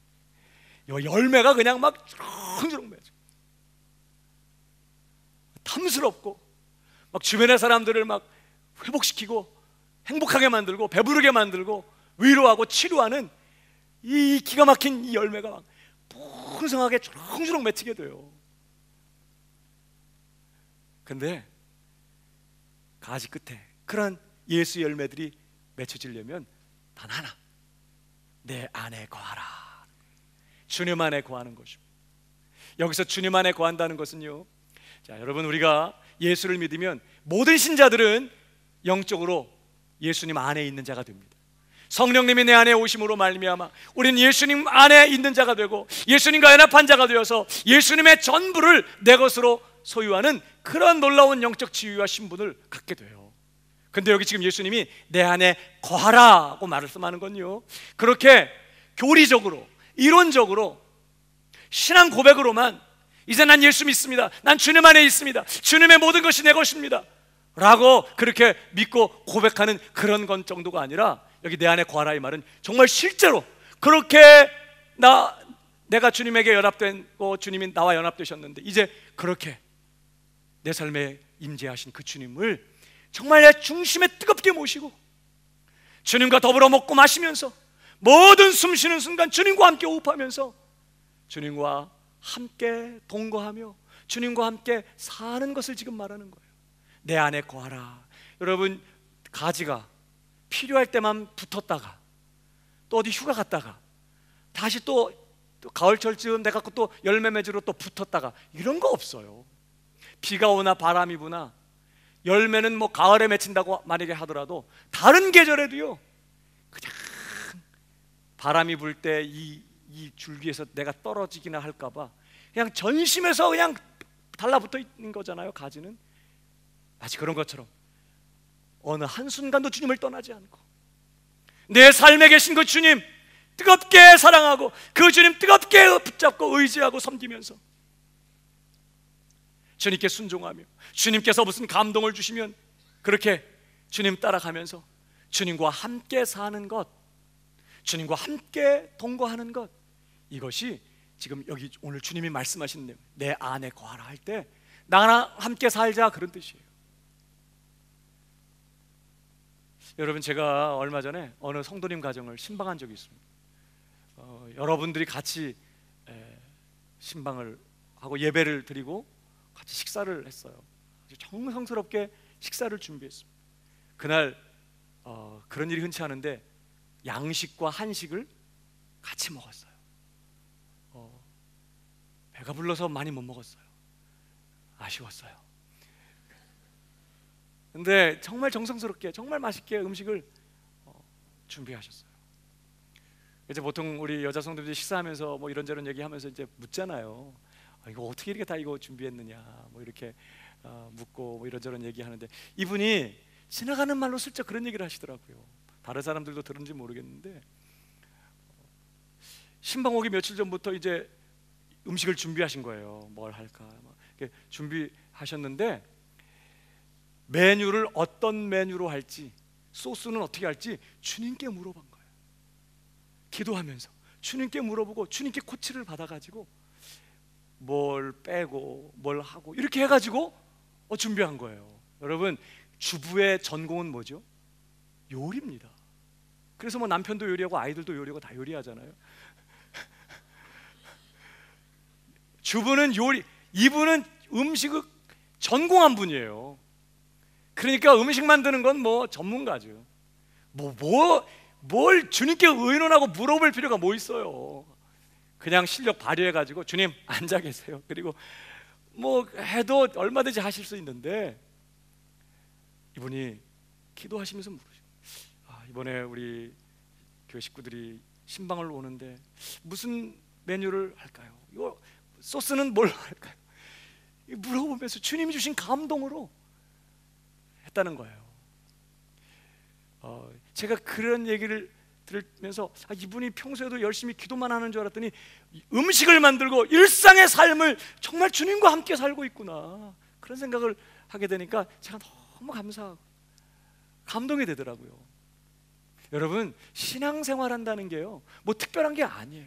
열매가 그냥 막 주렁주렁 맺어. 탐스럽고 막 주변의 사람들을 막 회복시키고 행복하게 만들고 배부르게 만들고 위로하고 치료하는 이 기가 막힌 이 열매가 막 풍성하게 주렁주렁 맺히게 돼요. 근데 가지 끝에 그런 예수 열매들이 맺혀지려면 단 하나, 내 안에 거하라. 주님 안에 거하는 것입니다. 여기서 주님 안에 거한다는 것은요, 자, 여러분, 우리가 예수를 믿으면 모든 신자들은 영적으로 예수님 안에 있는 자가 됩니다. 성령님이 내 안에 오심으로 말미암아 우리는 예수님 안에 있는 자가 되고 예수님과 연합한 자가 되어서 예수님의 전부를 내 것으로 소유하는 그런 놀라운 영적 지위와 신분을 갖게 돼요. 근데 여기 지금 예수님이 내 안에 거하라고 말씀하는 건요, 그렇게 교리적으로 이론적으로 신앙 고백으로만 이제 난 예수 믿습니다, 난 주님 안에 있습니다, 주님의 모든 것이 내 것입니다 라고 그렇게 믿고 고백하는 그런 건 정도가 아니라, 여기 내 안에 거하라 이 말은 정말 실제로 그렇게 내가 주님에게 연합되고 주님이 나와 연합되셨는데 이제 그렇게 내 삶에 임재하신 그 주님을 정말 내 중심에 뜨겁게 모시고 주님과 더불어 먹고 마시면서 모든 숨 쉬는 순간 주님과 함께 호흡하면서 주님과 함께 동거하며 주님과 함께 사는 것을 지금 말하는 거예요. 내 안에 거하라. 여러분, 가지가 필요할 때만 붙었다가 또 어디 휴가 갔다가 다시 또 가을철쯤 돼갖고 또 열매 맺으러 또 붙었다가 이런 거 없어요. 비가 오나 바람이 부나 열매는 뭐 가을에 맺힌다고 만약에 하더라도 다른 계절에도요, 그냥 바람이 불 때 이 줄기에서 내가 떨어지기나 할까봐 그냥 전심에서 그냥 달라붙어 있는 거잖아요. 가지는 마치 그런 것처럼 어느 한순간도 주님을 떠나지 않고 내 삶에 계신 그 주님 뜨겁게 사랑하고 그 주님 뜨겁게 붙잡고 의지하고 섬기면서 주님께 순종하며 주님께서 무슨 감동을 주시면 그렇게 주님 따라가면서 주님과 함께 사는 것, 주님과 함께 동거하는 것, 이것이 지금 여기 오늘 주님이 말씀하신 내용, 내 안에 거하라 할 때 나랑 함께 살자, 그런 뜻이에요. 여러분, 제가 얼마 전에 어느 성도님 가정을 신방한 적이 있습니다. 여러분들이 같이 신방을 하고 예배를 드리고 같이 식사를 했어요. 아주 정성스럽게 식사를 준비했습니다. 그날 그런 일이 흔치 않은데 양식과 한식을 같이 먹었어요. 배가 불러서 많이 못 먹었어요. 아쉬웠어요. 근데 정말 정성스럽게 정말 맛있게 음식을 준비하셨어요. 이제 보통 우리 여자 성도들이 식사하면서 뭐 이런저런 얘기하면서 이제 묻잖아요. 이거 어떻게 이렇게 다 이거 준비했느냐, 뭐 이렇게 묻고 뭐 이런저런 얘기하는데 이분이 지나가는 말로 슬쩍 그런 얘기를 하시더라고요. 다른 사람들도 들은지 모르겠는데 신방 오기 며칠 전부터 이제 음식을 준비하신 거예요. 뭘 할까 이렇게 준비하셨는데 메뉴를 어떤 메뉴로 할지, 소스는 어떻게 할지 주님께 물어본 거예요. 기도하면서 주님께 물어보고 주님께 코치를 받아가지고 뭘 빼고 뭘 하고 이렇게 해가지고 준비한 거예요. 여러분, 주부의 전공은 뭐죠? 요리입니다. 그래서 뭐 남편도 요리하고 아이들도 요리하고 다 요리하잖아요. 주부는 요리, 이분은 음식을 전공한 분이에요. 그러니까 음식 만드는 건 뭐 전문가죠. 뭘 주님께 의논하고 물어볼 필요가 뭐 있어요. 그냥 실력 발휘해가지고 주님 앉아 계세요. 그리고 뭐 해도 얼마든지 하실 수 있는데 이분이 기도하시면서 물으시고, 이번에 우리 교회 식구들이 신방을 오는데 무슨 메뉴를 할까요? 이거 소스는 뭘 할까요? 물어보면서 주님이 주신 감동으로 했다는 거예요. 제가 그런 얘기를 들으면서 이분이 평소에도 열심히 기도만 하는 줄 알았더니 음식을 만들고 일상의 삶을 정말 주님과 함께 살고 있구나, 그런 생각을 하게 되니까 제가 너무 감사하고 감동이 되더라고요. 여러분, 신앙생활 한다는 게요 뭐 특별한 게 아니에요.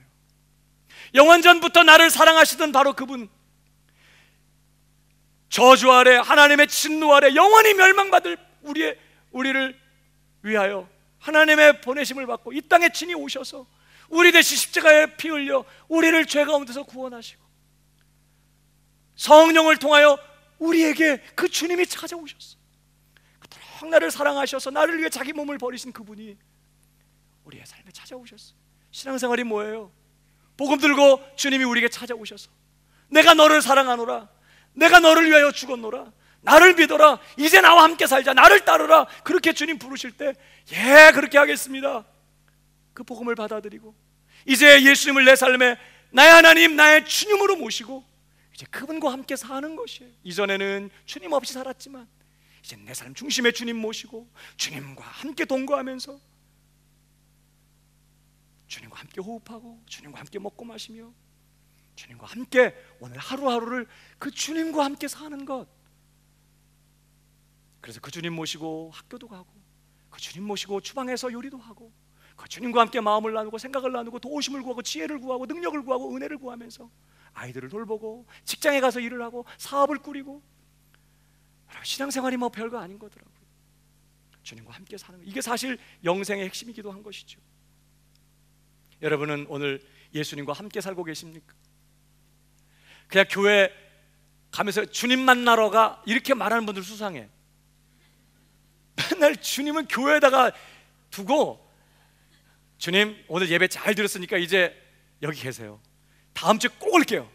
영원전부터 나를 사랑하시던 바로 그분, 저주 아래 하나님의 진노 아래 영원히 멸망받을 우리를 위하여 하나님의 보내심을 받고 이 땅에 친히 오셔서 우리 대신 십자가에 피 흘려 우리를 죄 가운데서 구원하시고 성령을 통하여 우리에게 그 주님이 찾아오셨어. 그토록 나를 사랑하셔서 나를 위해 자기 몸을 버리신 그분이 우리의 삶에 찾아오셨어. 신앙생활이 뭐예요? 복음 들고 주님이 우리에게 찾아오셔서 내가 너를 사랑하노라, 내가 너를 위하여 죽었노라, 나를 믿어라, 이제 나와 함께 살자, 나를 따르라, 그렇게 주님 부르실 때 그렇게 하겠습니다. 그 복음을 받아들이고 이제 예수님을 내 삶에 나의 하나님, 나의 주님으로 모시고 이제 그분과 함께 사는 것이에요. 이전에는 주님 없이 살았지만 이제 내 삶 중심에 주님 모시고 주님과 함께 동거하면서 주님과 함께 호흡하고 주님과 함께 먹고 마시며 주님과 함께 오늘 하루하루를 그 주님과 함께 사는 것. 그래서 그 주님 모시고 학교도 가고 그 주님 모시고 주방에서 요리도 하고 그 주님과 함께 마음을 나누고 생각을 나누고 도우심을 구하고 지혜를 구하고 능력을 구하고 은혜를 구하면서 아이들을 돌보고 직장에 가서 일을 하고 사업을 꾸리고, 신앙생활이 뭐 별거 아닌 거더라고요. 주님과 함께 사는 거, 이게 사실 영생의 핵심이기도 한 것이죠. 여러분은 오늘 예수님과 함께 살고 계십니까? 그냥 교회 가면서 주님 만나러 가 이렇게 말하는 분들 수상해. 맨날 주님은 교회에다가 두고, 주님 오늘 예배 잘 들었으니까 이제 여기 계세요. 다음 주에 꼭 올게요.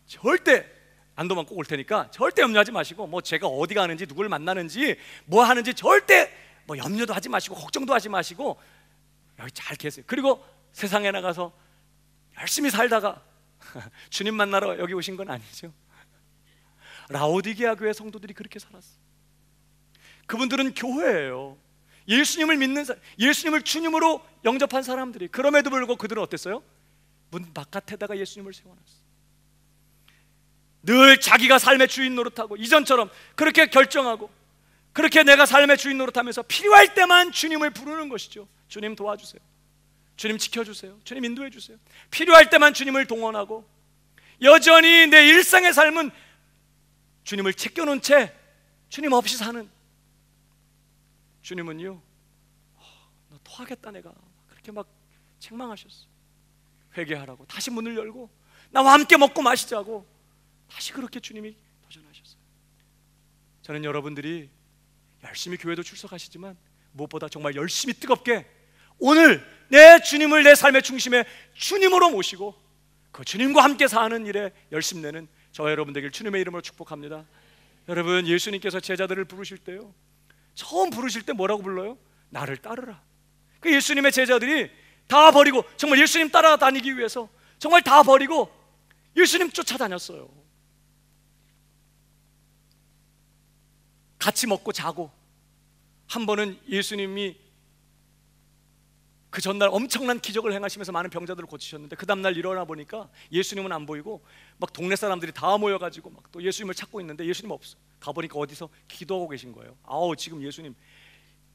절대 안도만 꼭 올 테니까 절대 염려하지 마시고, 뭐 제가 어디 가는지 누구를 만나는지 뭐 하는지 절대 뭐 염려도 하지 마시고 걱정도 하지 마시고 여기 잘 계세요. 그리고 세상에 나가서 열심히 살다가 주님 만나러 여기 오신 건 아니죠. 라오디게아 교회 성도들이 그렇게 살았어요. 그분들은 교회예요. 예수님을 믿는 사람, 예수님을 주님으로 영접한 사람들이. 그럼에도 불구하고 그들은 어땠어요? 문 바깥에다가 예수님을 세워놨어요. 늘 자기가 삶의 주인 노릇하고, 이전처럼 그렇게 결정하고, 그렇게 내가 삶의 주인 노릇하면서 필요할 때만 주님을 부르는 것이죠. 주님 도와주세요, 주님 지켜주세요, 주님 인도해 주세요. 필요할 때만 주님을 동원하고, 여전히 내 일상의 삶은 주님을 제껴놓은 채 주님 없이 사는. 주님은요, 너 토하겠다 내가, 그렇게 막 책망하셨어요. 회개하라고, 다시 문을 열고 나와 함께 먹고 마시자고, 다시 그렇게 주님이 도전하셨어요. 저는 여러분들이 열심히 교회도 출석하시지만 무엇보다 정말 열심히 뜨겁게 오늘 내 주님을 내 삶의 중심에 주님으로 모시고 그 주님과 함께 사는 일에 열심 내는 저와 여러분 되길 주님의 이름으로 축복합니다. 여러분, 예수님께서 제자들을 부르실 때요, 처음 부르실 때 뭐라고 불러요? 나를 따르라. 그 예수님의 제자들이 다 버리고, 정말 예수님 따라다니기 위해서 정말 다 버리고 예수님 쫓아다녔어요. 같이 먹고 자고, 한 번은 예수님이 그 전날 엄청난 기적을 행하시면서 많은 병자들을 고치셨는데, 그 다음날 일어나 보니까 예수님은 안 보이고 막 동네 사람들이 다 모여가지고 막 또 예수님을 찾고 있는데 예수님 없어. 가보니까 어디서 기도하고 계신 거예요. 아우, 지금 예수님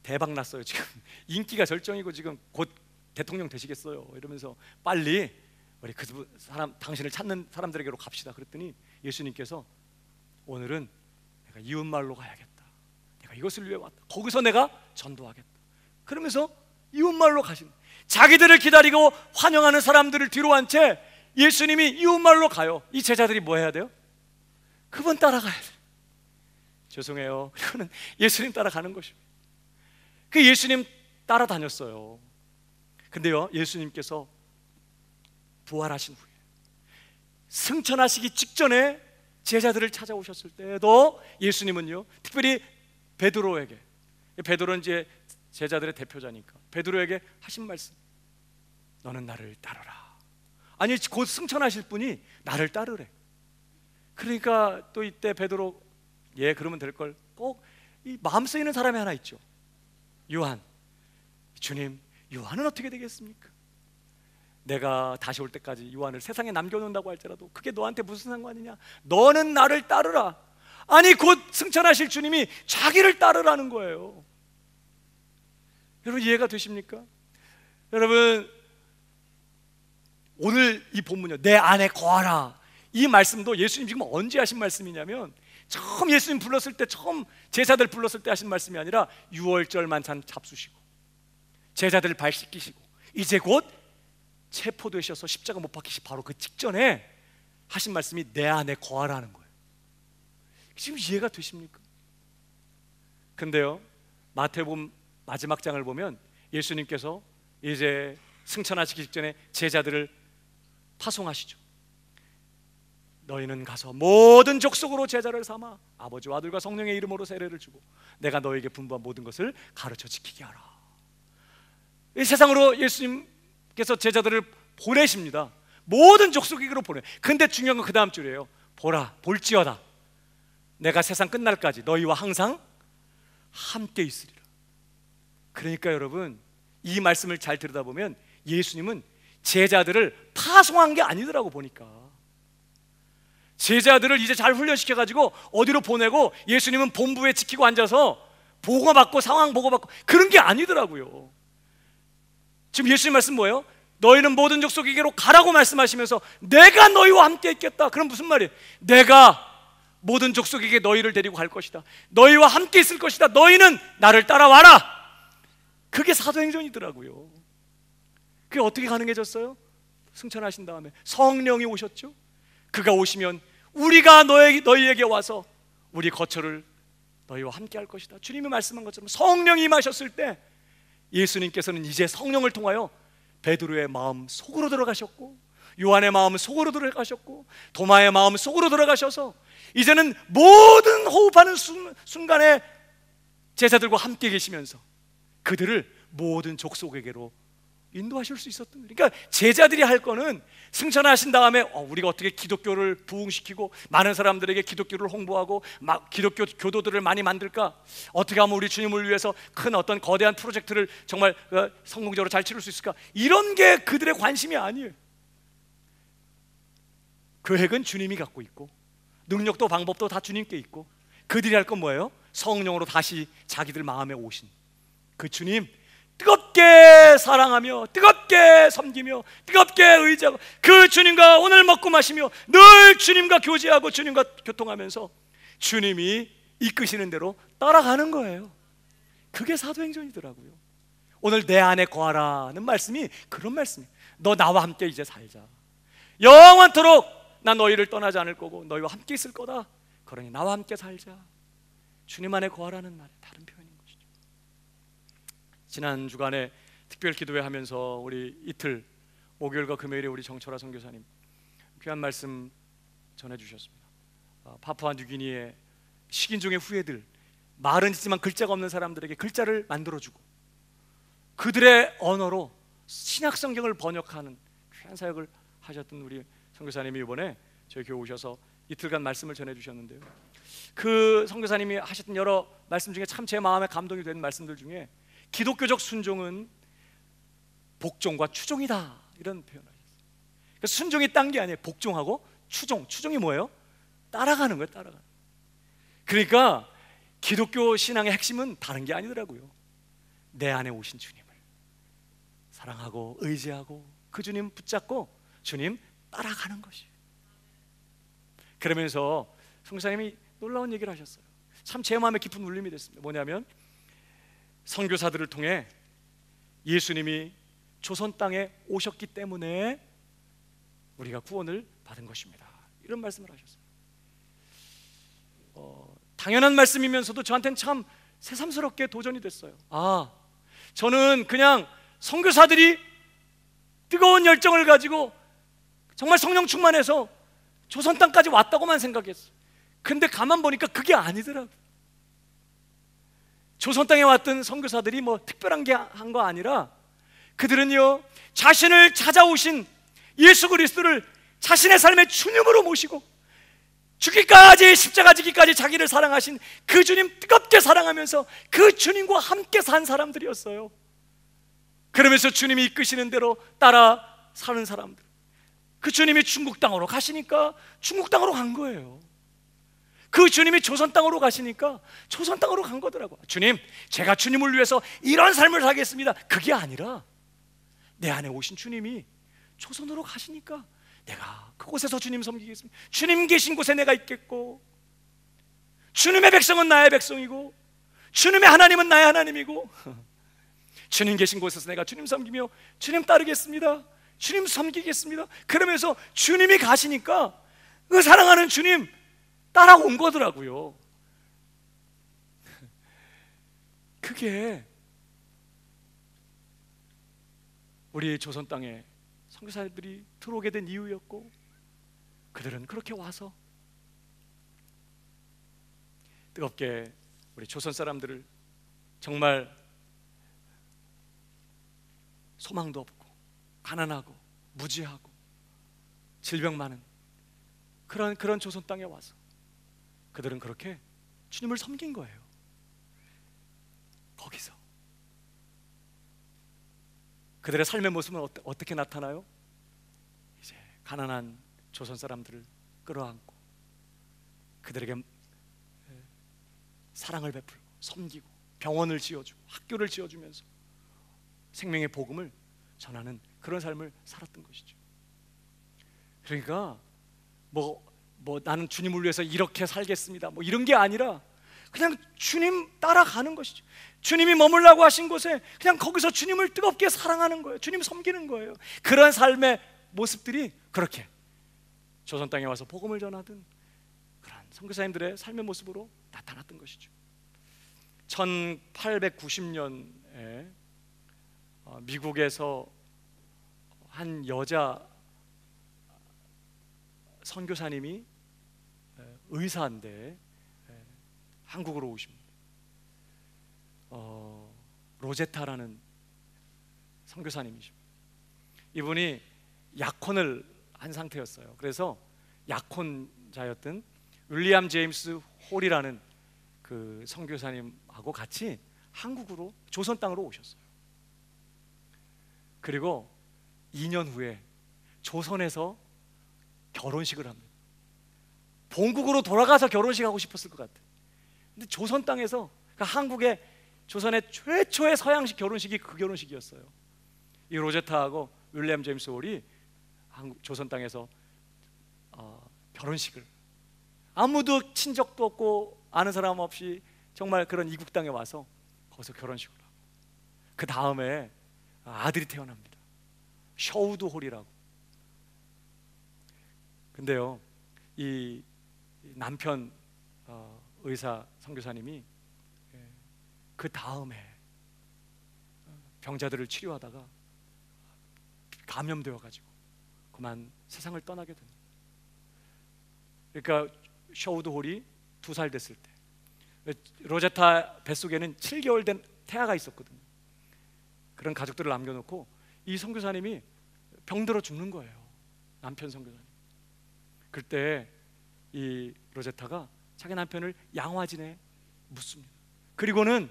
대박 났어요. 지금 인기가 절정이고 지금 곧 대통령 되시겠어요. 이러면서 빨리 우리 그 사람, 당신을 찾는 사람들에게로 갑시다. 그랬더니 예수님께서 오늘은 내가 이웃마을로 가야겠다. 내가 이것을 위해 왔다. 거기서 내가 전도하겠다. 그러면서 이웃마을로 가신, 자기들을 기다리고 환영하는 사람들을 뒤로 한 채 예수님이 이웃마을로 가요. 이 제자들이 뭐 해야 돼요? 그분 따라가야 돼요. 죄송해요. 그거는 예수님 따라가는 것입니다. 그 예수님 따라다녔어요. 근데요, 예수님께서 부활하신 후에 승천하시기 직전에 제자들을 찾아오셨을 때도 예수님은요, 특별히 베드로에게, 베드로는 이제 제자들의 대표자니까 베드로에게 하신 말씀, 너는 나를 따르라. 아니, 곧 승천하실 분이 나를 따르래. 그러니까 또 이때 베드로, 예 그러면 될걸, 꼭 이 마음 쓰이는 사람이 하나 있죠. 요한. 주님, 요한은 어떻게 되겠습니까? 내가 다시 올 때까지 요한을 세상에 남겨놓는다고 할지라도 그게 너한테 무슨 상관이냐? 너는 나를 따르라. 아니, 곧 승천하실 주님이 자기를 따르라는 거예요. 여러분, 이해가 되십니까? 여러분, 오늘 이 본문이요, 내 안에 거하라, 이 말씀도 예수님 지금 언제 하신 말씀이냐면, 처음 예수님 불렀을 때, 처음 제자들 불렀을 때 하신 말씀이 아니라 6월절 만찬 잡수시고 제자들 발 씻기시고 이제 곧 체포되셔서 십자가 못 박히시 바로 그 직전에 하신 말씀이 내 안에 거하라는 거예요. 지금 이해가 되십니까? 근데요, 마태복음 마지막 장을 보면 예수님께서 이제 승천하시기 직전에 제자들을 파송하시죠. 너희는 가서 모든 족속으로 제자를 삼아 아버지와 아들과 성령의 이름으로 세례를 주고 내가 너에게 분부한 모든 것을 가르쳐 지키게 하라. 이 세상으로 예수님께서 제자들을 보내십니다. 모든 족속에게로 보내. 근데 중요한 건 그 다음 줄이에요. 보라, 볼지어다 내가 세상 끝날까지 너희와 항상 함께 있으리라. 그러니까 여러분, 이 말씀을 잘 들여다보면 예수님은 제자들을 파송한 게 아니더라고. 보니까 제자들을 이제 잘 훈련시켜가지고 어디로 보내고 예수님은 본부에 지키고 앉아서 보고받고 상황 보고받고 그런 게 아니더라고요. 지금 예수님 말씀 뭐예요? 너희는 모든 족속에게로 가라고 말씀하시면서 내가 너희와 함께 있겠다. 그럼 무슨 말이에요? 내가 모든 족속에게 너희를 데리고 갈 것이다. 너희와 함께 있을 것이다. 너희는 나를 따라와라. 그게 사도행전이더라고요. 그게 어떻게 가능해졌어요? 승천하신 다음에 성령이 오셨죠. 그가 오시면 우리가 너희에게 와서 우리 거처를 너희와 함께 할 것이다. 주님이 말씀한 것처럼 성령이 임하셨을 때 예수님께서는 이제 성령을 통하여 베드로의 마음 속으로 들어가셨고, 요한의 마음 속으로 들어가셨고, 도마의 마음 속으로 들어가셔서 이제는 모든 호흡하는 순간에 제자들과 함께 계시면서 그들을 모든 족속에게로 인도하실 수 있었던 거예요. 그러니까 제자들이 할 거는 승천하신 다음에 우리가 어떻게 기독교를 부흥시키고 많은 사람들에게 기독교를 홍보하고 기독교 교도들을 많이 만들까? 어떻게 하면 우리 주님을 위해서 큰 어떤 거대한 프로젝트를 정말 성공적으로 잘 치를 수 있을까? 이런 게 그들의 관심이 아니에요. 계획은 주님이 갖고 있고 능력도 방법도 다 주님께 있고 그들이 할 건 뭐예요? 성령으로 다시 자기들 마음에 오신 그 주님 뜨겁게 사랑하며 뜨겁게 섬기며 뜨겁게 의지하고 그 주님과 오늘 먹고 마시며 늘 주님과 교제하고 주님과 교통하면서 주님이 이끄시는 대로 따라가는 거예요. 그게 사도행전이더라고요. 오늘 내 안에 거하라는 말씀이 그런 말씀이에요. 너 나와 함께 이제 살자. 영원토록 난 너희를 떠나지 않을 거고 너희와 함께 있을 거다. 그러니 나와 함께 살자. 주님 안에 거하라는 말의 다른 표현인 것이죠. 지난 주간에 특별 기도회 하면서 우리 이틀 목요일과 금요일에 우리 정철아 선교사님 귀한 말씀 전해주셨습니다. 파푸아 뉴기니의 식인종의 후예들, 말은 있지만 글자가 없는 사람들에게 글자를 만들어주고 그들의 언어로 신약 성경을 번역하는 귀한 사역을 하셨던 우리 선교사님이 이번에 저희 교회 오셔서 이틀간 말씀을 전해주셨는데요, 그 선교사님이 하셨던 여러 말씀 중에 참 제 마음에 감동이 되는 말씀들 중에 기독교적 순종은 복종과 추종이다 이런 표현을 하셨어요. 그러니까 순종이 딴 게 아니에요. 복종하고 추종이 뭐예요? 따라가는 거예요. 따라가는. 그러니까 기독교 신앙의 핵심은 다른 게 아니더라고요. 내 안에 오신 주님을 사랑하고 의지하고 그 주님 붙잡고 주님 따라가는 것이에요. 그러면서 선교사님이 놀라운 얘기를 하셨어요. 참 제 마음에 깊은 울림이 됐습니다. 뭐냐면 선교사들을 통해 예수님이 조선 땅에 오셨기 때문에 우리가 구원을 받은 것입니다. 이런 말씀을 하셨어요. 당연한 말씀이면서도 저한테는 참 새삼스럽게 도전이 됐어요. 저는 그냥 선교사들이 뜨거운 열정을 가지고 정말 성령 충만해서 조선 땅까지 왔다고만 생각했어요. 근데 가만 보니까 그게 아니더라고요. 조선 땅에 왔던 선교사들이 뭐 특별한 게 한 거 아니라 그들은요 자신을 찾아오신 예수 그리스도를 자신의 삶의 주님으로 모시고 죽기까지 십자가 지기까지 자기를 사랑하신 그 주님 뜨겁게 사랑하면서 그 주님과 함께 산 사람들이었어요. 그러면서 주님이 이끄시는 대로 따라 사는 사람들, 그 주님이 중국 땅으로 가시니까 중국 땅으로 간 거예요. 그 주님이 조선 땅으로 가시니까 조선 땅으로 간 거더라고요. 주님, 제가 주님을 위해서 이런 삶을 살겠습니다. 그게 아니라 내 안에 오신 주님이 조선으로 가시니까 내가 그곳에서 주님 섬기겠습니다. 주님 계신 곳에 내가 있겠고 주님의 백성은 나의 백성이고 주님의 하나님은 나의 하나님이고 주님 계신 곳에서 내가 주님 섬기며 주님 따르겠습니다. 주님 섬기겠습니다. 그러면서 주님이 가시니까 그 사랑하는 주님 따라온 거더라고요. 그게 우리 조선 땅에 선교사들이 들어오게 된 이유였고 그들은 그렇게 와서 뜨겁게 우리 조선 사람들을 정말 소망도 없고 가난하고 무지하고 질병 많은 그런 조선 땅에 와서 그들은 그렇게 주님을 섬긴 거예요. 거기서 그들의 삶의 모습은 어떻게 나타나요? 이제 가난한 조선 사람들을 끌어안고 그들에게 사랑을 베풀고 섬기고 병원을 지어주고 학교를 지어주면서 생명의 복음을 전하는 그런 삶을 살았던 것이죠. 그러니까 뭐 나는 주님을 위해서 이렇게 살겠습니다, 뭐 이런 게 아니라 그냥 주님 따라가는 것이죠. 주님이 머물라고 하신 곳에 그냥 거기서 주님을 뜨겁게 사랑하는 거예요. 주님 섬기는 거예요. 그런 삶의 모습들이 그렇게 조선 땅에 와서 복음을 전하던 그런 선교사님들의 삶의 모습으로 나타났던 것이죠. 1890년에 미국에서 한 여자 선교사님이 의사인데 한국으로 오십니다. 로제타라는 선교사님이십니다. 이분이 약혼을 한 상태였어요. 그래서 약혼자였던 윌리엄 제임스 홀이라는 그 선교사님하고 같이 한국으로 조선 땅으로 오셨어요. 그리고 2년 후에 조선에서 결혼식을 합니다. 본국으로 돌아가서 결혼식 하고 싶었을 것 같아요. 근데 조선 땅에서, 그러니까 한국의 조선의 최초의 서양식 결혼식이 그 결혼식이었어요. 이 로제타하고 윌리엄 제임스 홀이 조선 땅에서 결혼식을, 아무도 친족도 없고 아는 사람 없이 정말 그런 이국 땅에 와서 거기서 결혼식을 하고, 그 다음에 아들이 태어납니다. 셔우드 홀이라고. 근데요, 이 남편 의사 선교사님이 그 다음에 병자들을 치료하다가 감염되어 가지고 그만 세상을 떠나게 됩니다. 그러니까 셔우드 홀이 2살 됐을 때, 로제타 뱃속에는 7개월 된 태아가 있었거든요. 그런 가족들을 남겨놓고 이 선교사님이 병들어 죽는 거예요. 남편 선교사님. 그때 이 로제타가 자기 남편을 양화진에 묻습니다. 그리고는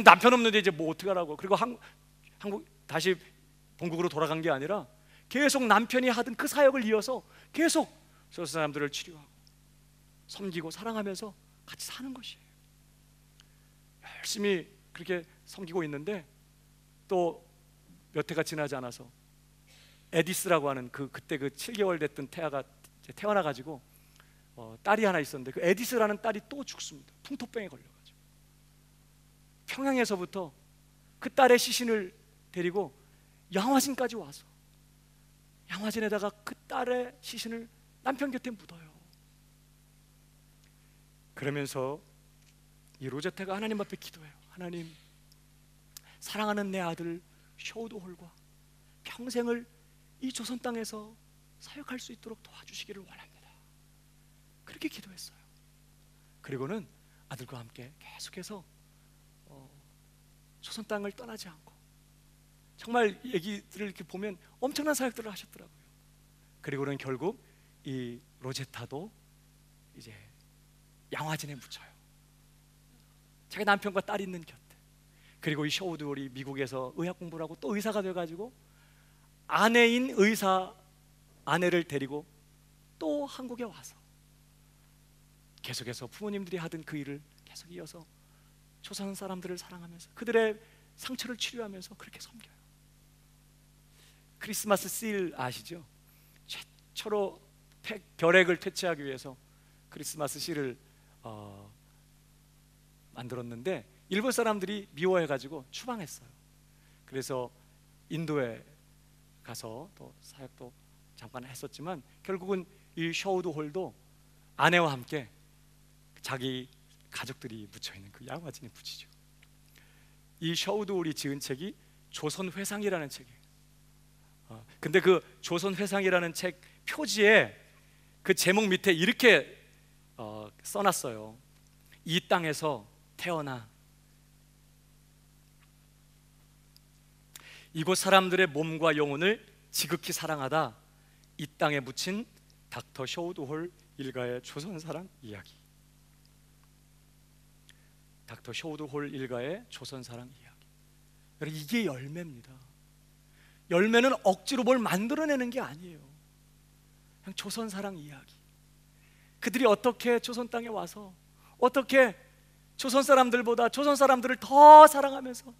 남편 없는데 이제 뭐 어떻게 하라고. 그리고 한국 다시 본국으로 돌아간 게 아니라 계속 남편이 하던 그 사역을 이어서 계속 저 사람들을 치료하고 섬기고 사랑하면서 같이 사는 것이에요. 열심히 그렇게 섬기고 있는데 또 몇 해가 지나지 않아서 에디스라고 하는 그때 그 7개월 됐던 태아가 태어나 가지고 딸이 하나 있었는데 그 에디스라는 딸이 또 죽습니다. 풍토병에 걸려가지고. 평양에서부터 그 딸의 시신을 데리고 양화진까지 와서 양화진에다가 그 딸의 시신을 남편 곁에 묻어요. 그러면서 이 로제타가 하나님 앞에 기도해요. 하나님, 사랑하는 내 아들 셔우드 홀과 평생을 이 조선 땅에서 사역할 수 있도록 도와주시기를 원합니다. 그렇게 기도했어요. 그리고는 아들과 함께 계속해서 조선 땅을 떠나지 않고, 정말 얘기들을 이렇게 보면 엄청난 사역들을 하셨더라고요. 그리고는 결국 이 로제타도 이제 양화진에 묻혀요. 자기 남편과 딸이 있는 곁에. 그리고 이 셔우드 홀이 미국에서 의학 공부를 하고 또 의사가 돼가지고 아내인 의사 아내를 데리고 또 한국에 와서 계속해서 부모님들이 하던 그 일을 계속 이어서 조선 사람들을 사랑하면서 그들의 상처를 치료하면서 그렇게 섬겨요. 크리스마스 실 아시죠? 최초로 결핵을 퇴치하기 위해서 크리스마스 실을 만들었는데 일본 사람들이 미워해가지고 추방했어요. 그래서 인도에 가서 또 사역도 잠깐 했었지만 결국은 이 셔우드 홀도 아내와 함께 자기 가족들이 묻혀있는 그 양화진에 묻히죠. 이 셔우드 홀이 지은 책이 조선회상이라는 책이에요. 근데 그 조선회상이라는 책 표지에 그 제목 밑에 이렇게 써놨어요. 이 땅에서 태어나 이곳 사람들의 몸과 영혼을 지극히 사랑하다 이 땅에 묻힌 닥터 셔우드 홀 일가의 조선사랑 이야기. 닥터 셔우드 홀 일가의 조선사랑 이야기. 여러분, 이게 열매입니다. 열매는 억지로 뭘 만들어내는 게 아니에요. 그냥 조선사랑 이야기. 그들이 어떻게 조선 땅에 와서 어떻게 조선 사람들보다 조선 사람들을 더 사랑하면서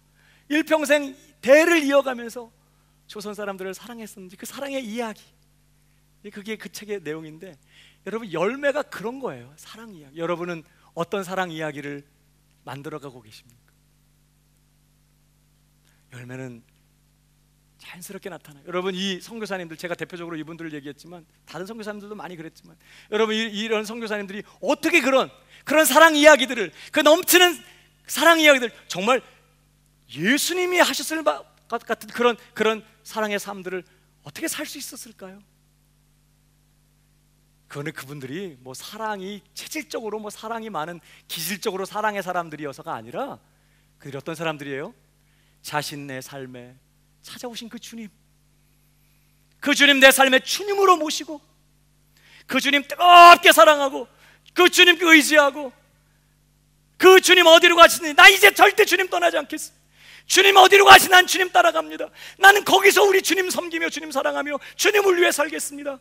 일평생 대를 이어가면서 조선 사람들을 사랑했었는지 그 사랑의 이야기, 그게 그 책의 내용인데, 여러분 열매가 그런 거예요. 사랑 이야기. 여러분은 어떤 사랑 이야기를 만들어가고 계십니까? 열매는 자연스럽게 나타나요. 여러분, 이 선교사님들, 제가 대표적으로 이분들을 얘기했지만 다른 선교사님들도 많이 그랬지만, 여러분 이런 선교사님들이 어떻게 그런 사랑 이야기들을, 그 넘치는 사랑 이야기들, 정말 예수님이 하셨을 것 같은 그런 사랑의 삶들을 어떻게 살 수 있었을까요? 그거는 그분들이 뭐 사랑이 체질적으로 뭐 사랑이 많은 기질적으로 사랑의 사람들이어서가 아니라, 그들이 어떤 사람들이에요? 자신의 삶에 찾아오신 그 주님, 그 주님 내 삶에 주님으로 모시고, 그 주님 뜨겁게 사랑하고, 그 주님 의지하고, 그 주님 어디로 가시니 나 이제 절대 주님 떠나지 않겠어. 주님 어디로 가시니 난 주님 따라갑니다. 나는 거기서 우리 주님 섬기며 주님 사랑하며 주님을 위해 살겠습니다.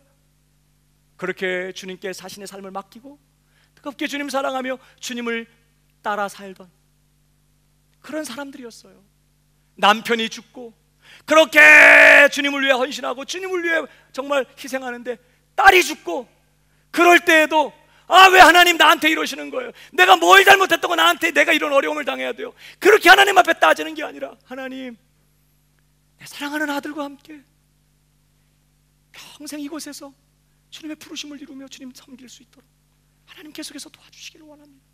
그렇게 주님께 자신의 삶을 맡기고 뜨겁게 주님 사랑하며 주님을 따라 살던 그런 사람들이었어요. 남편이 죽고 그렇게 주님을 위해 헌신하고 주님을 위해 정말 희생하는데 딸이 죽고, 그럴 때에도 왜 하나님 나한테 이러시는 거예요? 내가 뭘 잘못했다고 나한테 내가 이런 어려움을 당해야 돼요? 그렇게 하나님 앞에 따지는 게 아니라, 하나님, 내 사랑하는 아들과 함께 평생 이곳에서 주님의 부르심을 이루며 주님 섬길 수 있도록 하나님 계속해서 도와주시기를 원합니다.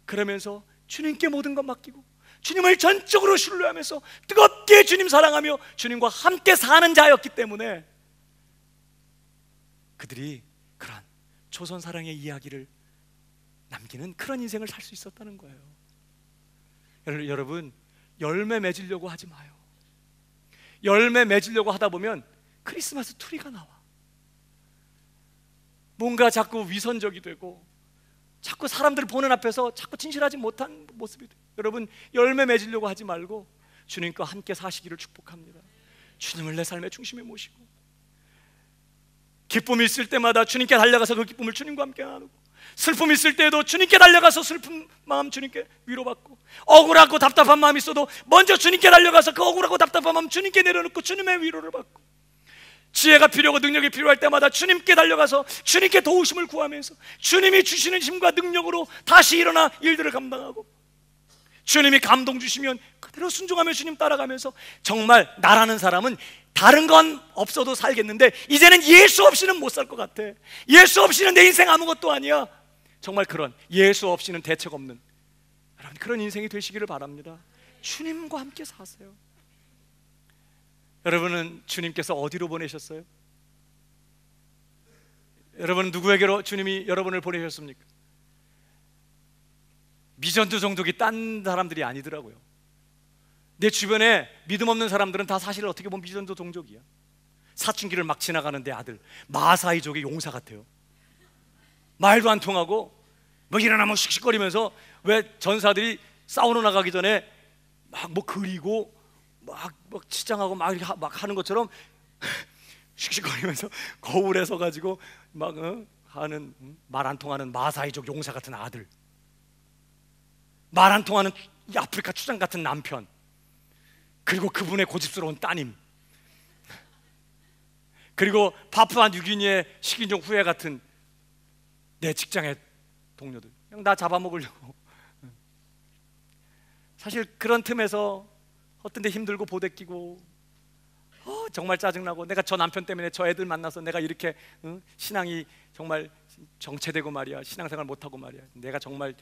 그러면서 주님께 모든 것 맡기고 주님을 전적으로 신뢰하면서 뜨겁게 주님 사랑하며 주님과 함께 사는 자였기 때문에 그들이 그런 조선 사랑의 이야기를 남기는 그런 인생을 살 수 있었다는 거예요. 여러분, 열매 맺으려고 하지 마요. 열매 맺으려고 하다 보면 크리스마스 트리가 나와. 뭔가 자꾸 위선적이 되고 자꾸 사람들 보는 앞에서 자꾸 진실하지 못한 모습이 돼요. 여러분, 열매 맺으려고 하지 말고 주님과 함께 사시기를 축복합니다. 주님을 내 삶의 중심에 모시고, 기쁨이 있을 때마다 주님께 달려가서 그 기쁨을 주님과 함께 나누고, 슬픔이 있을 때에도 주님께 달려가서 슬픈 마음 주님께 위로받고, 억울하고 답답한 마음이 있어도 먼저 주님께 달려가서 그 억울하고 답답한 마음 주님께 내려놓고 주님의 위로를 받고, 지혜가 필요하고 능력이 필요할 때마다 주님께 달려가서 주님께 도우심을 구하면서 주님이 주시는 힘과 능력으로 다시 일어나 일들을 감당하고, 주님이 감동 주시면 그대로 순종하며 주님 따라가면서, 정말 나라는 사람은 다른 건 없어도 살겠는데 이제는 예수 없이는 못 살 것 같아. 예수 없이는 내 인생 아무것도 아니야. 정말 그런 예수 없이는 대책 없는 여러분, 그런 인생이 되시기를 바랍니다. 주님과 함께 사세요. 여러분은 주님께서 어디로 보내셨어요? 여러분은 누구에게로 주님이 여러분을 보내셨습니까? 미전도 종족이 딴 사람들이 아니더라고요. 내 주변에 믿음 없는 사람들은 다 사실 어떻게 보면 미전도 종족이야. 사춘기를 막 지나가는 내 아들, 마사이족의 용사 같아요. 말도 안 통하고 뭐 일어나면 씩씩거리면서, 왜 전사들이 싸우러 나가기 전에 막 뭐 그리고 막 치장하고 막 하는 것처럼 씩씩거리면서 거울에 서가지고 막 하는, 말 안 통하는 마사이족 용사 같은 아들, 말 안 통하는 아프리카 추장 같은 남편, 그리고 그분의 고집스러운 따님, 그리고 파푸아 뉴기니의 식인종 후예 같은 내 직장의 동료들, 그냥 나 잡아먹으려고. 사실 그런 틈에서 어떤 데 힘들고 보대끼고 정말 짜증나고, 내가 저 남편 때문에 저 애들 만나서 내가 이렇게 신앙이 정말 정체되고 말이야, 신앙생활 못하고 말이야, 내가 정말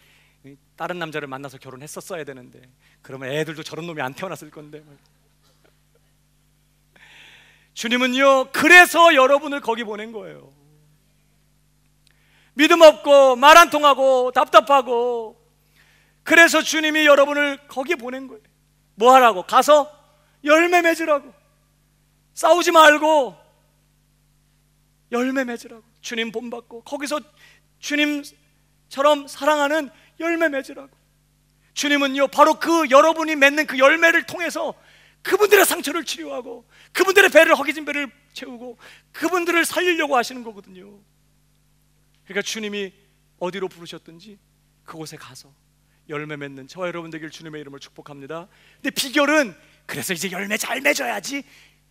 다른 남자를 만나서 결혼했었어야 되는데, 그러면 애들도 저런 놈이 안 태어났을 건데. 주님은요, 그래서 여러분을 거기 보낸 거예요. 믿음 없고 말 안 통하고 답답하고, 그래서 주님이 여러분을 거기 보낸 거예요. 뭐 하라고? 가서 열매 맺으라고. 싸우지 말고 열매 맺으라고. 주님 본받고 거기서 주님처럼 사랑하는 열매 맺으라고. 주님은요, 바로 그 여러분이 맺는 그 열매를 통해서 그분들의 상처를 치료하고 그분들의 배를, 허기진 배를 채우고 그분들을 살리려고 하시는 거거든요. 그러니까 주님이 어디로 부르셨든지 그곳에 가서 열매 맺는 저와 여러분 되길 주님의 이름으로 축복합니다. 근데 비결은 그래서 이제 열매 잘 맺어야지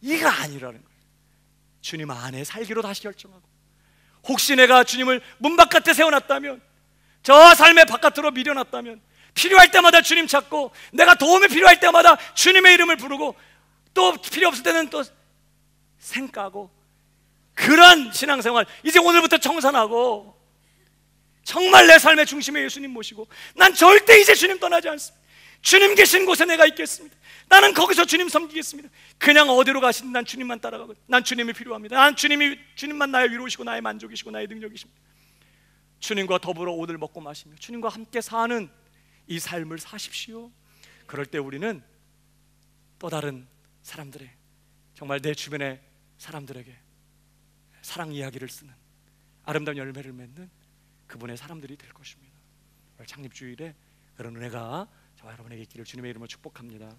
이가 아니라는 거예요. 주님 안에 살기로 다시 결정하고, 혹시 내가 주님을 문 바깥에 세워놨다면, 저 삶의 바깥으로 밀어놨다면, 필요할 때마다 주님 찾고, 내가 도움이 필요할 때마다 주님의 이름을 부르고, 또 필요 없을 때는 또 생까고, 그런 신앙생활 이제 오늘부터 청산하고, 정말 내 삶의 중심에 예수님 모시고, 난 절대 이제 주님 떠나지 않습니다. 주님 계신 곳에 내가 있겠습니다. 나는 거기서 주님 섬기겠습니다. 그냥 어디로 가시든 난 주님만 따라가거든요. 난 주님이 필요합니다. 난 주님만 나의 위로이시고 나의 만족이시고 나의 능력이십니다. 주님과 더불어 오늘 먹고 마시며 주님과 함께 사는 이 삶을 사십시오. 그럴 때 우리는 또 다른 사람들의, 정말 내 주변의 사람들에게 사랑 이야기를 쓰는, 아름다운 열매를 맺는 그분의 사람들이 될 것입니다. 오늘 창립주일에 그런 은혜가 저와 여러분에게 있기를 주님의 이름으로 축복합니다.